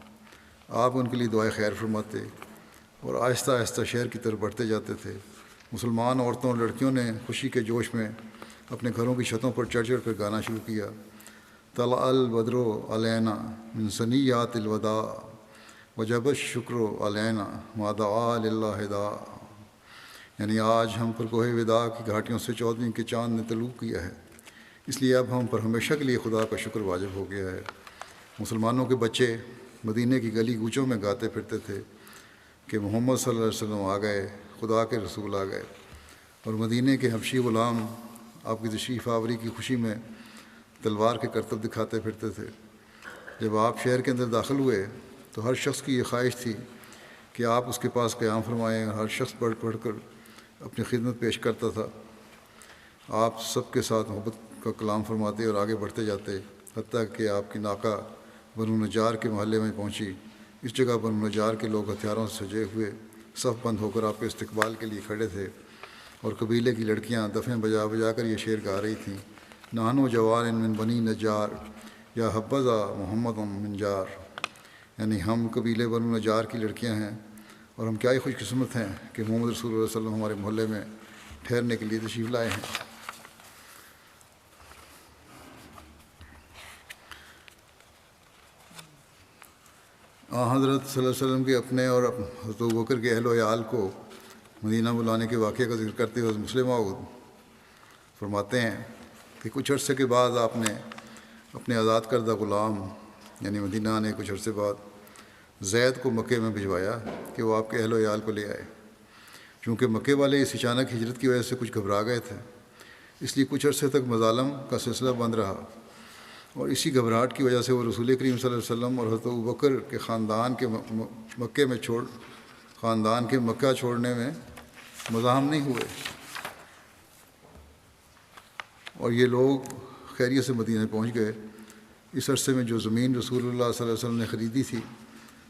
آپ ان کے لیے دعائے خیر فرماتے اور آہستہ آہستہ شہر کی طرف بڑھتے جاتے تھے۔ مسلمان عورتوں اور لڑکیوں نے خوشی کے جوش میں اپنے گھروں کی چھتوں پر چڑھ چڑھ کر گانا شروع کیا، طلع البدر علینا من ثنیات الوداع وجب الشکر علینا ما دعا للہ داع، یعنی آج ہم پر کوہ وداع کی گھاٹیوں سے 14ویں کے چاند نے طلوع کیا ہے، اس لیے اب ہم پر ہمیشہ کے لیے خدا کا شکر واجب ہو گیا ہے۔ مسلمانوں کے بچے مدینے کی گلی کوچوں میں گاتے پھرتے تھے کہ محمد صلی اللہ علیہ وسلم آ گئے، خدا کے رسول آ گئے، اور مدینے کے حبشی غلام آپ کی تشریف آوری کی خوشی میں تلوار کے کرتب دکھاتے پھرتے تھے۔ جب آپ شہر کے اندر داخل ہوئے تو ہر شخص کی یہ خواہش تھی کہ آپ اس کے پاس قیام فرمائیں، اور ہر شخص بڑھ بڑھ کر اپنی خدمت پیش کرتا تھا۔ آپ سب کے ساتھ محبت کا کلام فرماتے اور آگے بڑھتے جاتے، حتیٰ کہ آپ کی ناکہ بنو نجار کے محلے میں پہنچی۔ اس جگہ بنو نجار کے لوگ ہتھیاروں سے سجے ہوئے صف بند ہو کر آپ کے استقبال کے لیے کھڑے تھے، اور قبیلے کی لڑکیاں دفیں بجا بجا کر یہ شعر گا رہی تھیں، نحن جوان من بنی نجار یا حبذا محمد من جار، یعنی ہم قبیلے بنو نجار کی لڑکیاں ہیں، اور ہم کیا ہی خوش قسمت ہیں کہ محمد رسول اللہ صلی اللہ علیہ وسلم ہمارے محلے میں ٹھہرنے کے لیے تشریف لائے ہیں۔ حضرت صلی اللہ علیہ وسلم کے اپنے اور حضرت ابوبکر کے اہل و عیال کو مدینہ بلانے کے واقعے کا ذکر کرتے ہوئے مسلم موعود فرماتے ہیں کہ کچھ عرصے کے بعد آپ نے اپنے آزاد کردہ غلام یعنی مدینہ نے کچھ عرصے بعد زید کو مکے میں بھجوایا کہ وہ آپ کے اہل و عیال کو لے آئے۔ چونکہ مکے والے اس اچانک ہجرت کی وجہ سے کچھ گھبرا گئے تھے، اس لیے کچھ عرصے تک مظالم کا سلسلہ بند رہا، اور اسی گھبراہٹ کی وجہ سے وہ رسول کریم صلی اللہ علیہ وسلم اور حضرت ابوبکر کے خاندان کے مکہ چھوڑنے میں مزاحم نہیں ہوئے، اور یہ لوگ خیریت سے مدینہ پہنچ گئے۔ اس عرصے میں جو زمین رسول اللہ صلی اللہ علیہ وسلم نے خریدی تھی،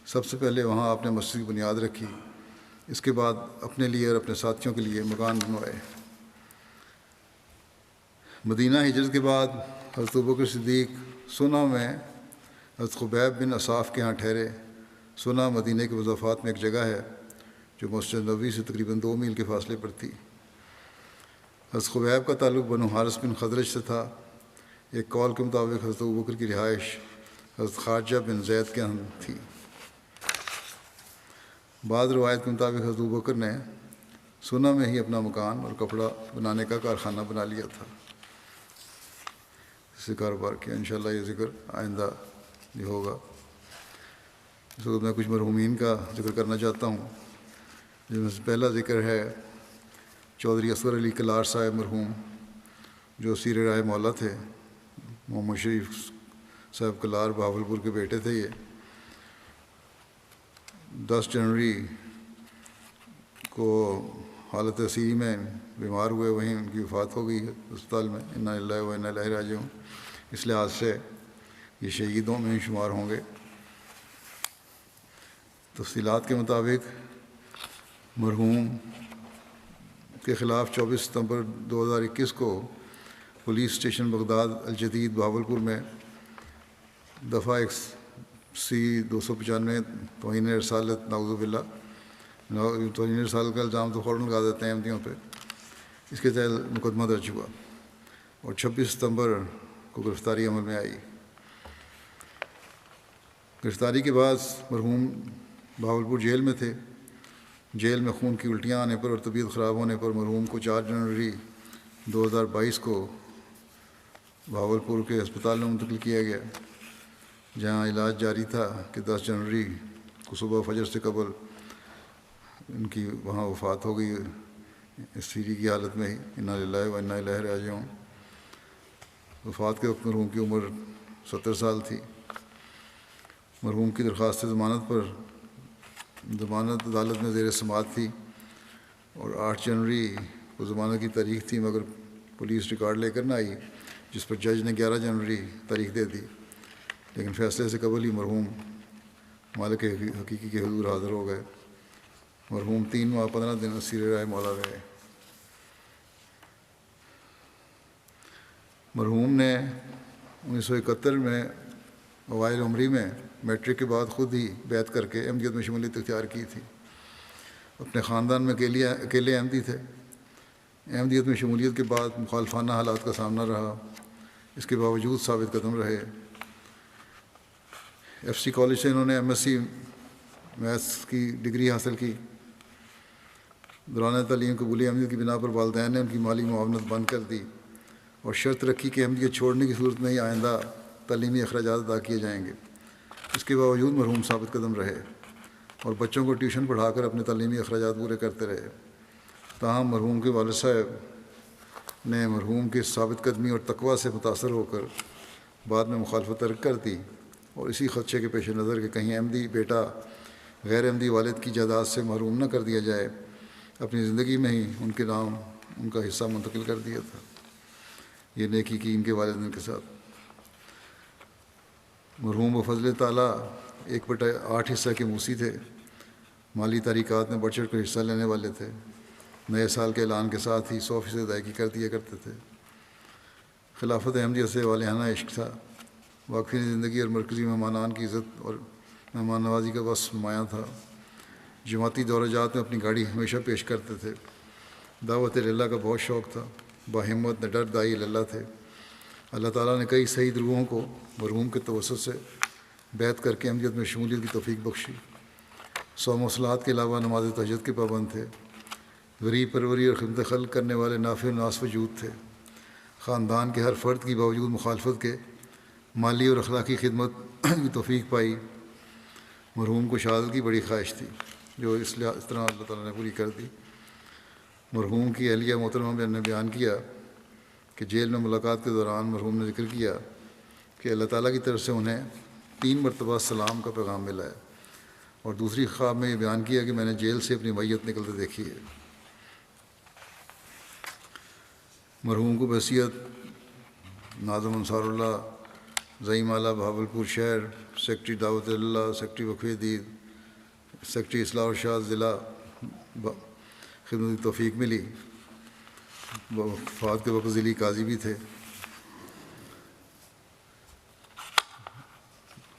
سب سے پہلے وہاں آپ نے مسجد کی بنیاد رکھی، اس کے بعد اپنے لیے اور اپنے ساتھیوں کے لیے مکان بنوائے۔ مدینہ ہجرت کے بعد حضرت ابوبکر صدیق سنا میں حضرت خبیب بن اصاف کے ہاں ٹھہرے۔ سنا مدینہ کے مضافات میں ایک جگہ ہے جو مسجد نبوی سے تقریباً 2 میل کے فاصلے پر تھی۔ حضرت خبیب کا تعلق بنو حارث بن خزرج سے تھا۔ ایک قول کے مطابق حضرت ابوبکر کی رہائش حضرت خارجہ بن زید کے ہاں تھی۔ بعض روایت کے مطابق حضرت ابوبکر نے سنا میں ہی اپنا مکان اور کپڑا بنانے کا کارخانہ بنا لیا تھا، اس سے کاروبار کیا۔ انشاءاللہ یہ ذکر آئندہ یہ ہوگا۔ اس وقت میں کچھ مرحومین کا ذکر کرنا چاہتا ہوں، جن میں سے پہلا ذکر ہے چودھری اصغر علی کلار صاحب مرحوم، جو اسیر رائے مولا تھے۔ محمد شریف صاحب کلار بہاولپور کے بیٹے تھے۔ یہ 10 جنوری کو حالت اسیری میں بیمار ہوئے، وہیں ان کی وفات ہو گئی ہے اسپتال میں۔ انا للہ و انا الیہ راجعون۔ اس لحاظ سے یہ شہیدوں میں شمار ہوں گے۔ تفصیلات کے مطابق مرحوم کے خلاف 24 ستمبر 2021 کو پولیس اسٹیشن بغداد الجدید بہاولپور میں دفعہ C 295 توہین رسالت نعوذ باللہ، توہین رسالت کا الزام تو فوراً لگا دیتے ہیں احمدیوں پہ، اس کے تحت مقدمہ درج ہوا اور 26 ستمبر کو گرفتاری عمل میں آئی۔ گرفتاری کے بعد مرحوم بہاولپور جیل میں تھے۔ جیل میں خون کی الٹیاں آنے پر اور طبیعت خراب ہونے پر مرحوم کو 4 جنوری 2022 کو بہاولپور کے ہسپتال میں منتقل کیا گیا، جہاں علاج جاری تھا کہ 10 جنوری کو صبح فجر سے قبل ان کی وہاں وفات ہو گئی، اسیری کی حالت میں ہی۔ انا للہ و انا الیہ راجعون۔ وفات کے وقت مرحوم کی عمر 70 سال تھی۔ مرحوم کی درخواست ضمانت پر ضمانت عدالت میں زیر سماعت تھی اور 8 جنوری کو ضمانت کی تاریخ تھی، مگر پولیس ریکارڈ لے کر نہ آئی، جس پر جج نے 11 جنوری تاریخ دے دی، لیکن فیصلے سے قبل ہی مرحوم مالک حقیقی کے حضور حاضر ہو گئے۔ مرحوم 3 ماہ 15 دن اسیر رائے مولا رہے۔ مرحوم نے 1971 میں اوائل عمری میں میٹرک کے بعد خود ہی بیعت کر کے احمدیت میں شمولیت اختیار کی تھی۔ اپنے خاندان میں اکیلے احمدی تھے۔ احمدیت میں شمولیت کے بعد مخالفانہ حالات کا سامنا رہا، اس کے باوجود ثابت قدم رہے۔ FC کالج سے انہوں نے MSc میتھس کی ڈگری حاصل کی۔ دوران تعلیم قبولی احمدیت کی بنا پر والدین نے ان کی مالی معاونت بند کر دی اور شرط رکھی کہ احمدیت چھوڑنے کی صورت میں ہی آئندہ تعلیمی اخراجات ادا کیے جائیں گے۔ اس کے باوجود مرحوم ثابت قدم رہے اور بچوں کو ٹیوشن پڑھا کر اپنے تعلیمی اخراجات پورے کرتے رہے۔ تاہم مرحوم کے والد صاحب نے مرحوم کی ثابت قدمی اور تقویٰ سے متاثر ہو کر بعد میں مخالفت ترک کر دی، اور اسی خدشے کے پیش نظر کہ کہیں احمدی بیٹا غیر احمدی والد کی جائیداد سے محروم نہ کر دیا جائے، اپنی زندگی میں ہی ان کے نام ان کا حصہ منتقل کر دیا تھا۔ یہ نیکی کی ان کے والدین کے ساتھ۔ مرحوم بفضل تعالیٰ 1/8 حصہ کے موسی تھے۔ مالی تحریکات میں بڑھ چڑھ کر حصہ لینے والے تھے۔ نئے سال کے اعلان کے ساتھ ہی 100% ادائیگی کر دیا کرتے تھے۔ خلافت احمدیہ سے والہانہ عشق تھا۔ واقفین زندگی اور مرکزی مہمانان کی عزت اور مہمان نوازی کا وصف نمایاں تھا۔ جماعتی دورہ جات میں اپنی گاڑی ہمیشہ پیش کرتے تھے۔ دعوت اللہ کا بہت شوق تھا۔ باہمت نڈر دائی اللہ تھے۔ اللہ تعالیٰ نے کئی سعید روحوں کو مرحوم کے توسط سے بیعت کر کے احمدیت میں شمولیت کی توفیق بخشی۔ 100 مصلحات کے علاوہ نماز تہجد کے پابند تھے۔ غریب پروری اور خدمت خلق کرنے والے نافع ناس وجود تھے۔ خاندان کے ہر فرد کی باوجود مخالفت کے مالی اور اخلاقی خدمت کی توفیق پائی۔ مرحوم کو شہادت کی بڑی خواہش تھی، جو اس طرح اللہ تعالیٰ نے پوری کر دی۔ مرحوم کی اہلیہ محترمہ نے بیان کیا کہ جیل میں ملاقات کے دوران مرحوم نے ذکر کیا کہ اللہ تعالیٰ کی طرف سے انہیں 3 مرتبہ سلام کا پیغام ملا ہے، اور دوسری خواب میں یہ بیان کیا کہ میں نے جیل سے اپنی میت نکلتے دیکھی ہے۔ مرحوم کو بحیثیت ناظم انصار اللہ، زعیم اعلیٰ بہاولپور شہر، سیکرٹری دعوت اللہ، سیکرٹری وقف دید، سیکرٹری اصلاح و ارشاد ضلع خدمت کی توفیق ملی۔ وفات کے وقت ضلعی قاضی بھی تھے۔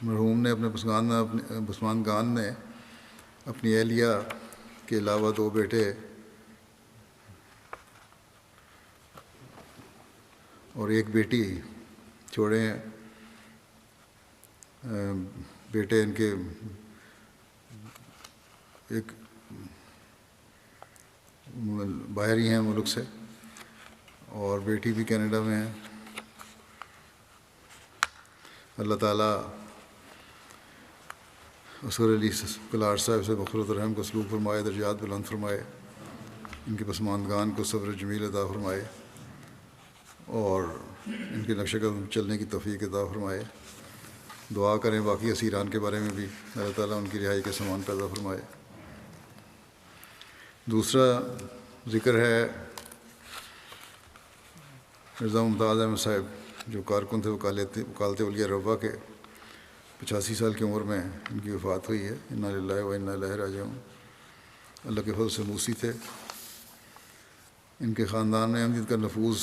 مرحوم نے اپنے بسمانگان نے اپنی اہلیہ کے علاوہ 2 بیٹے اور 1 بیٹی چھوڑے ہیں۔ بیٹے ان کے ایک باہر ہی ہیں ملک سے، اور بیٹی بھی کینیڈا میں ہے۔ اللہ تعالیٰ اصغر علی کلاڑ صاحب سے مغفرت و رحم کو سلوک فرمائے، درجات بلند فرمائے، ان کے پسماندگان کو صبر جمیل عطا فرمائے، اور ان کے نقش قدم چلنے کی توفیق عطا فرمائے۔ دعا کریں باقی اسیران کے بارے میں بھی، اللہ تعالیٰ ان کی رہائی کے سامان پیدا فرمائے۔ دوسرا ذکر ہے مرزا ممتاز احمد صاحب، جو کارکن تھے وکالت اولیاء ربا کے، 85 سال کی عمر میں ان کی وفات ہوئی ہے۔ انا للہ و انا الیہ راجعون۔ اللہ کے فضل سے موسی تھے۔ ان کے خاندان میں احمدیت کا نفوذ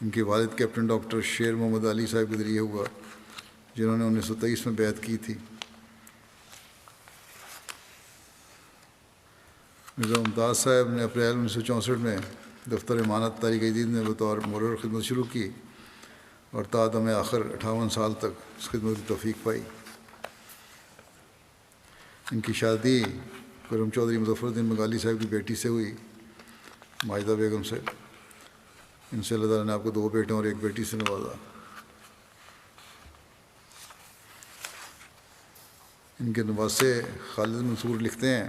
ان کے والد کیپٹن ڈاکٹر شیر محمد علی صاحب کے ذریعے ہوا، جنہوں نے 1923 میں بیعت کی تھی۔ مرزا ممتاز صاحب نے اپریل 1964 میں دفتر امانت تاریخ جدید میں بطور مقرر خدمت شروع کی اور تا دم آخر 58 سال تک اس خدمت کی توفیق پائی۔ ان کی شادی کرم چودھری مظفر الدین بنگالی صاحب کی بیٹی سے ہوئی، ماجدہ بیگم سے۔ ان سے اللہ تعالیٰ نے آپ کو 2 بیٹوں اور 1 بیٹی سے نوازا۔ ان کے نواسے خالد منصور لکھتے ہیں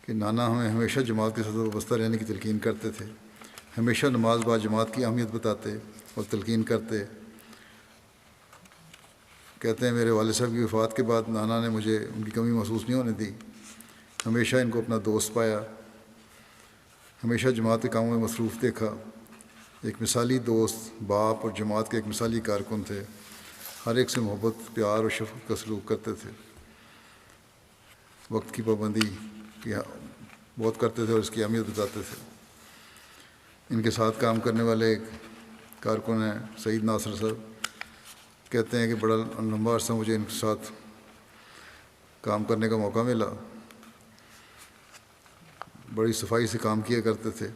کہ نانا ہمیں ہمیشہ جماعت کے ساتھ وابستہ رہنے کی تلقین کرتے تھے، ہمیشہ نماز با جماعت کی اہمیت بتاتے اور تلقین کرتے۔ کہتے ہیں میرے والد صاحب کی وفات کے بعد نانا نے مجھے ان کی کمی محسوس نہیں ہونے دی، ہمیشہ ان کو اپنا دوست پایا، ہمیشہ جماعت کے کاموں میں مصروف دیکھا۔ ایک مثالی دوست، باپ اور جماعت کے ایک مثالی کارکن تھے، ہر ایک سے محبت، پیار اور شفقت کا سلوک کرتے تھے، وقت کی پابندی کی بہت کرتے تھے اور اس کی اہمیت بتاتے تھے۔ ان کے ساتھ کام کرنے والے ایک کارکن ہیں سعید ناصر صاحب، کہتے ہیں کہ بڑا لمبا عرصہ مجھے ان کے ساتھ کام کرنے کا موقع ملا، بڑی صفائی سے کام کیا کرتے تھے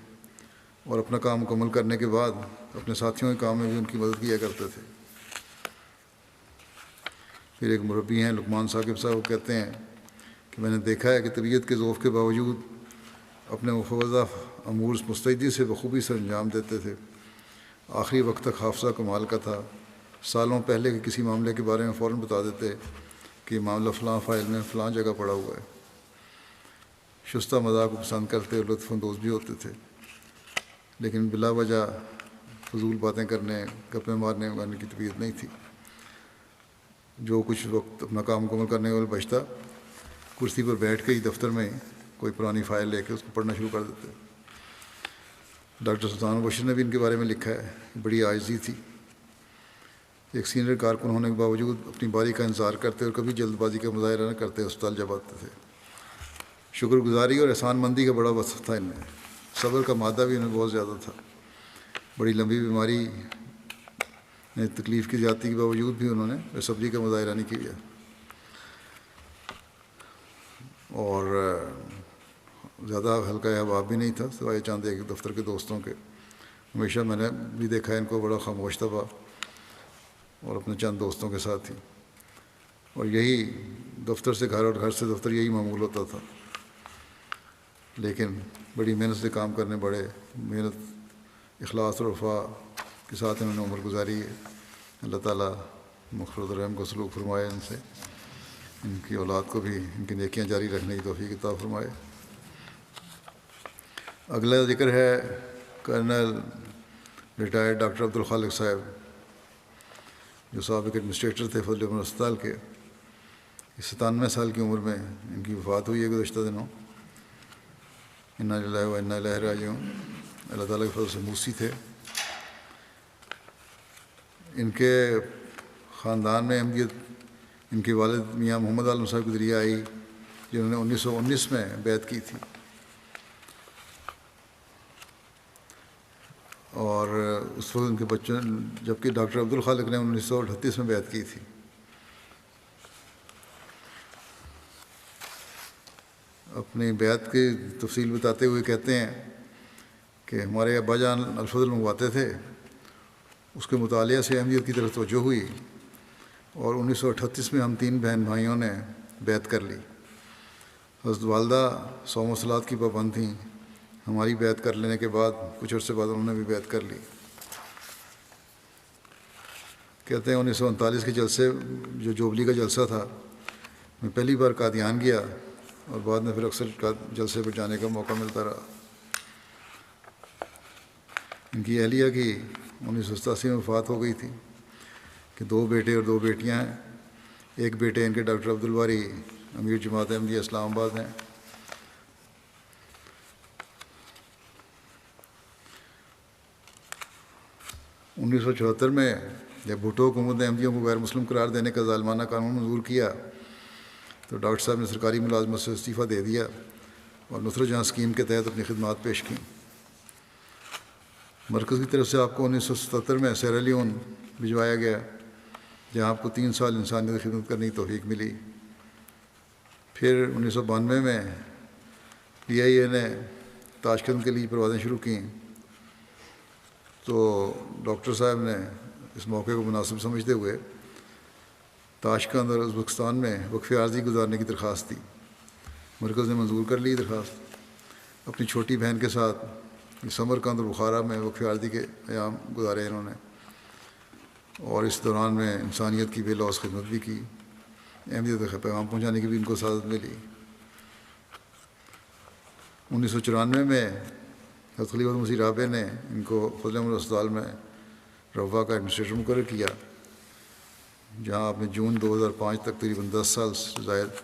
اور اپنا کام مکمل کرنے کے بعد اپنے ساتھیوں کے کام میں بھی ان کی مدد کیا کرتے تھے۔ پھر ایک مربی ہیں لقمان ثاقب صاحب، وہ کہتے ہیں کہ میں نے دیکھا ہے کہ طبیعت کے ذوف کے باوجود اپنے مفوضہ امور مستعدی سے بخوبی سر انجام دیتے تھے، آخری وقت تک حافظہ کمال کا تھا، سالوں پہلے کے کسی معاملے کے بارے میں فوراً بتا دیتے کہ یہ معاملہ فلاں فائل میں فلاں جگہ پڑا ہوا ہے۔ شستہ مذاق کو پسند کرتے اور لطف اندوز بھی ہوتے تھے، لیکن بلا وجہ فضول باتیں کرنے، گپیں مارنے اگانے کی طبیعت نہیں تھی۔ جو کچھ وقت اپنا کام مکمل کرنے والے بچتا، کرسی پر بیٹھ کے ہی دفتر میں کوئی پرانی فائل لے کے اس کو پڑھنا شروع کر دیتے۔ ڈاکٹر سلطان بشیر نے بھی ان کے بارے میں لکھا ہے، بڑی عاجزی تھی، ایک سینئر کارکن ہونے کے باوجود اپنی باری کا انتظار کرتے اور کبھی جلد بازی کا مظاہرہ نہ کرتے اسپتال جب آتے تھے۔ شکر گزاری اور احسان مندی کا بڑا وصف تھا ان میں، صبر کا مادہ بھی انہیں بہت زیادہ تھا۔ بڑی لمبی بیماری نے تکلیف کی زیادتی کے باوجود بھی انہوں نے صبری کا مظاہرہ نہیں کیا، اور زیادہ ہلکا احباب بھی نہیں تھا سوائے چاند ایک دفتر کے دوستوں کے۔ ہمیشہ میں نے بھی دیکھا ہے ان کو بڑا خاموش طبع اور اپنے چند دوستوں کے ساتھ ہی، اور یہی دفتر سے گھر اور گھر سے دفتر یہی معمول ہوتا تھا۔ لیکن بڑی محنت سے کام کرنے، بڑے محنت، اخلاص اور وفا کے ساتھ انہوں نے عمر گزاری ہے۔ اللہ تعالیٰ مغفرت و رحم کو سلوک فرمائے، ان سے ان کی اولاد کو بھی ان کی نیکیاں جاری رکھنے کی توفیق عطا فرمائے۔ اگلا ذکر ہے کرنل ریٹائرڈ ڈاکٹر عبدالخالق صاحب، جو سابق ایڈمنسٹریٹر تھے فضل عمر اسپتال کے۔ 97 سال کی عمر میں ان کی وفات ہوئی ہے گزشتہ دنوں۔ انا للہ و انا الیہ راجعون۔ اللہ تعالیٰ کے فضل سے موسی تھے۔ ان کے خاندان میں احمدیت ان کے والد میاں محمد عالم صاحب کے ذریعے آئی، جنہوں نے 1919 میں بیعت کی تھی، اور اس وقت ان کے بچوں، جبکہ ڈاکٹر عبدالخالق نے 1938 میں بیعت کی تھی۔ اپنی بیعت کی تفصیل بتاتے ہوئے کہتے ہیں کہ ہمارے ابا جان الفضل منگواتے تھے، اس کے مطالعہ سے احمدیت کی طرف توجہ ہوئی، اور 1938 میں ہم 3 بہن بھائیوں نے بیعت کر لی۔ حضرت والدہ صوم و صلات کی پابند تھیں، ہماری بیعت کر لینے کے بعد کچھ عرصے بعد انہوں نے بھی بیعت کر لی۔ کہتے ہیں 1939 کے جلسے، جو جوبلی کا جلسہ تھا، میں پہلی بار قادیان گیا اور بعد میں پھر اکثر جلسے پر جانے کا موقع ملتا رہا۔ ان کی اہلیہ کی 1987 میں وفات ہو گئی تھی، کہ 2 بیٹے اور 2 بیٹیاں ہیں۔ ایک بیٹے ان کے ڈاکٹر عبدالباری امیر جماعت احمدیہ اسلام آباد ہیں، 1974 میں جب بھٹو حکومت نے احمدیوں کو غیر مسلم قرار دینے کا ظالمانہ قانون منظور کیا تو ڈاکٹر صاحب نے سرکاری ملازمت سے استعفیٰ دے دیا اور نصرت جہاں اسکیم کے تحت اپنی خدمات پیش کیں۔ مرکز کی طرف سے آپ کو 1977 میں سیرا لیون بھجوایا گیا، جہاں آپ کو 3 سال انسانیت کی خدمت کرنے کی توفیق ملی۔ پھر 1992 میں PIA نے تاشکند کے لیے پروازیں شروع کیں، تو ڈاکٹر صاحب نے اس موقع کو مناسب سمجھتے ہوئے تاشکند اور ازبکستان میں وقفہ عارضی گزارنے کی درخواست دی۔ مرکز نے منظور کر لی درخواست۔ اپنی چھوٹی بہن کے ساتھ سمرقند اور بخارا میں وقفہ عارضی کے ایام گزارے انہوں نے، اور اس دوران میں انسانیت کی بے لوث خدمت بھی کی، احمدیت کا پیغام پہنچانے کی بھی ان کو سعادت ملی۔ 1994 میں حضرت خلیفۃ مسیح رابع نے ان کو فضل احمد اسپتال میں روا کا ایڈمنسٹریٹر مقرر کیا، جہاں آپ نے جون 2005 تک تقریباً 10 سال سے زائد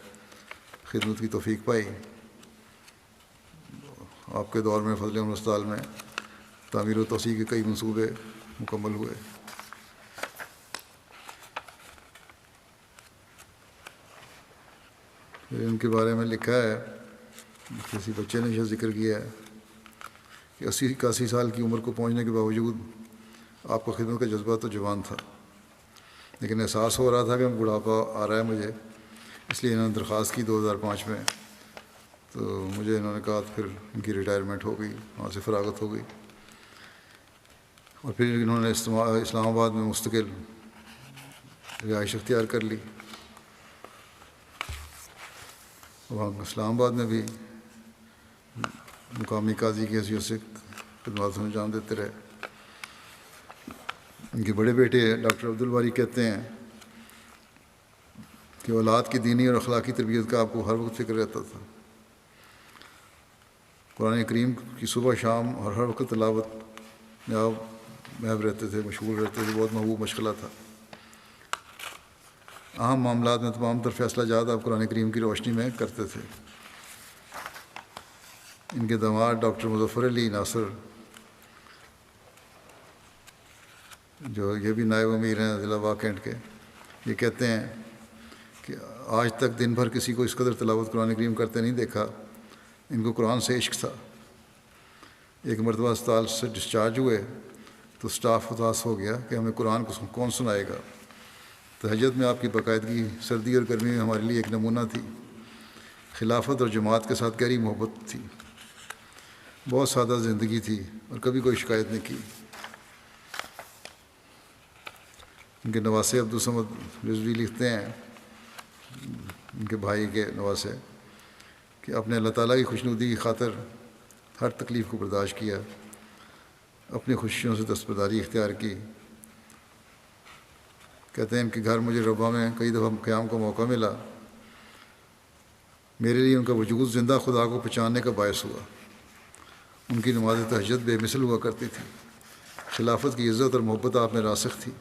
خدمت کی توفیق پائی۔ آپ کے دور میں فضل احمد اسپتال میں تعمیر و توسیع کے کئی منصوبے مکمل ہوئے۔ پھر ان کے بارے میں لکھا ہے، کسی بچے نے یہ ذکر کیا ہے کہ 80-81 سال کی عمر کو پہنچنے کے باوجود آپ کا خدمت کا جذبہ تو جوان تھا، لیکن احساس ہو رہا تھا کہ بڑھاپا آ رہا ہے مجھے، اس لیے انہوں نے درخواست کی 2005 میں، تو مجھے انہوں نے کہا، پھر ان کی ریٹائرمنٹ ہو گئی، وہاں سے فراغت ہو گئی، اور پھر انہوں نے اسلام آباد میں مستقل رہائش اختیار کر لی۔ وہاں اسلام آباد میں بھی مقامی قاضی کی حیثیت سے خدمات انجام دیتے رہے۔ ان کے بڑے بیٹے ڈاکٹر عبدالباری کہتے ہیں کہ اولاد کی دینی اور اخلاقی تربیت کا آپ کو ہر وقت فکر رہتا تھا۔ قرآن کریم کی صبح شام اور ہر وقت تلاوت میں آپ محب رہتے تھے، مشغول رہتے تھے، بہت محبوب مشغلہ تھا۔ اہم معاملات میں تمام تر فیصلہ جات آپ قرآن کریم کی روشنی میں کرتے تھے۔ ان کے داماد ڈاکٹر مظفر علی ناصر، جو یہ بھی نائب امیر ہیں ضلع واہ کینٹ کے، یہ کہتے ہیں کہ آج تک دن بھر کسی کو اس قدر تلاوت قرآن کریم کرتے نہیں دیکھا۔ ان کو قرآن سے عشق تھا۔ ایک مرتبہ اسپتال سے ڈسچارج ہوئے تو اسٹاف اداس ہو گیا کہ ہمیں قرآن کو کون سنائے گا۔ تہجد میں آپ کی باقاعدگی سردی اور گرمی میں ہمارے لیے ایک نمونہ تھی۔ خلافت اور جماعت کے ساتھ گہری محبت تھی، بہت سادہ زندگی تھی اور کبھی کوئی شکایت نہیں کی۔ ان کے نواسے عبدالصمد رضوی لکھتے ہیں، ان کے بھائی کے نواسے، کہ اپنے اللہ تعالیٰ کی خوشنودی کی خاطر ہر تکلیف کو برداشت کیا، اپنی خوشیوں سے دستبرداری اختیار کی۔ کہتے ہیں ان کے گھر مجھے ربا میں کئی دفعہ قیام کا موقع ملا، میرے لیے ان کا وجود زندہ خدا کو پہچاننے کا باعث ہوا۔ ان کی نماز تہجد بے مثل ہوا کرتی تھی۔ خلافت کی عزت اور محبت آپ میں راسخ تھی،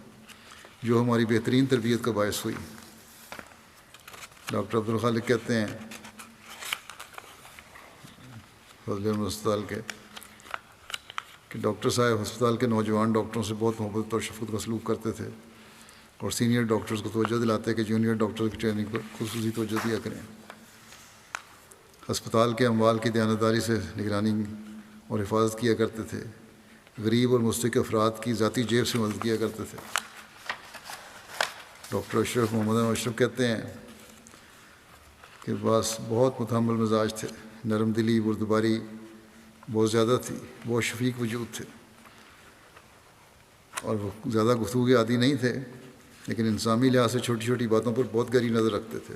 جو ہماری بہترین تربیت کا باعث ہوئی۔ ڈاکٹر عبدالخالق کہتے ہیں فضل احمد اسپتال کے، کہ ڈاکٹر صاحب ہسپتال کے نوجوان ڈاکٹروں سے بہت محبت اور شفقت کا سلوک کرتے تھے، اور سینئر ڈاکٹرز کو توجہ دلاتے کہ جونیئر ڈاکٹرز کی ٹریننگ پر خصوصی توجہ دیا کریں۔ ہسپتال کے اموال کی دیانتداری سے نگرانی اور حفاظت کیا کرتے تھے۔ غریب اور مستحق افراد کی ذاتی جیب سے مدد کیا کرتے تھے۔ ڈاکٹر اشرف محمد اشرف کہتے ہیں کہ بہت متحمل مزاج تھے، نرم دلی، بردباری بہت زیادہ تھی، بہت شفیق وجود تھے، اور وہ زیادہ گفتگو کے عادی نہیں تھے، لیکن انسانی لحاظ سے چھوٹی چھوٹی باتوں پر بہت گہری نظر رکھتے تھے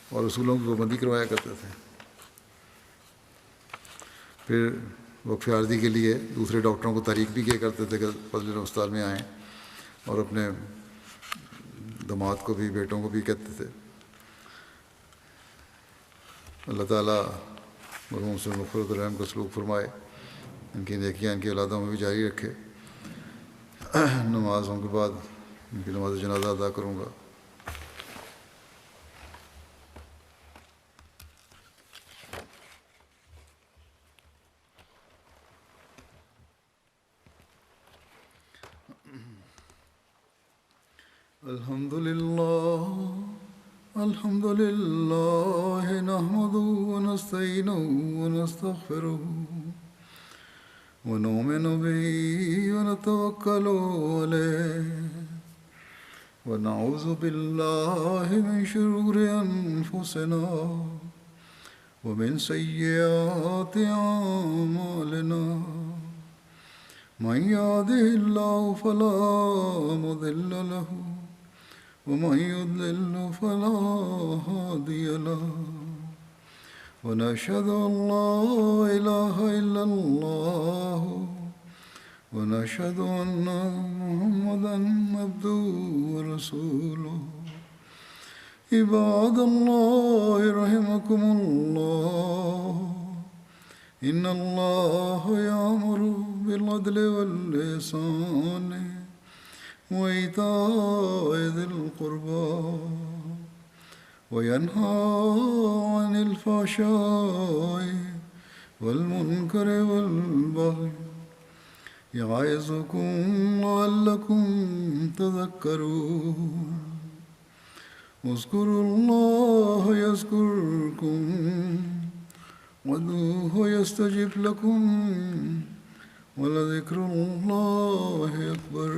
اور اصولوں کی پابندی کروایا کرتے تھے۔ پھر وقفہ عارضی کے لیے دوسرے ڈاکٹروں کو تحریک بھی کیا کرتے تھے کہ فضل اسپتال میں آئیں، اور اپنے داماد کو بھی، بیٹوں کو بھی کہتے تھے۔ اللہ تعالیٰ مرحوم سے مغفرت و رحم کا سلوک فرمائے، ان کی نیکیاں ان کی اولادوں میں بھی جاری رکھے۔ نمازوں کے بعد ان کی نماز جنازہ ادا کروں گا۔ الحمد لله نحمده ونستعينه ونستغفره ونؤمن به ونتوكل عليه ونعوذ بالله من شرور أنفسنا ومن سيئات أعمالنا من يهده الله فلا مضل له ومن يضلل فلا هادي له ونشهد أن لا إله إلا الله ونشهد أن محمدا عبده ورسوله عباد الله رحمكم الله إن الله يأمر بالعدل والإحسان وإيتاء ذي القربى وينهى عن الفحشاء والمنكر والبغي يعظكم لعلكم تذكرون اذكروا الله يذكركم وادعوه يستجب لكم ولذكر الله أكبر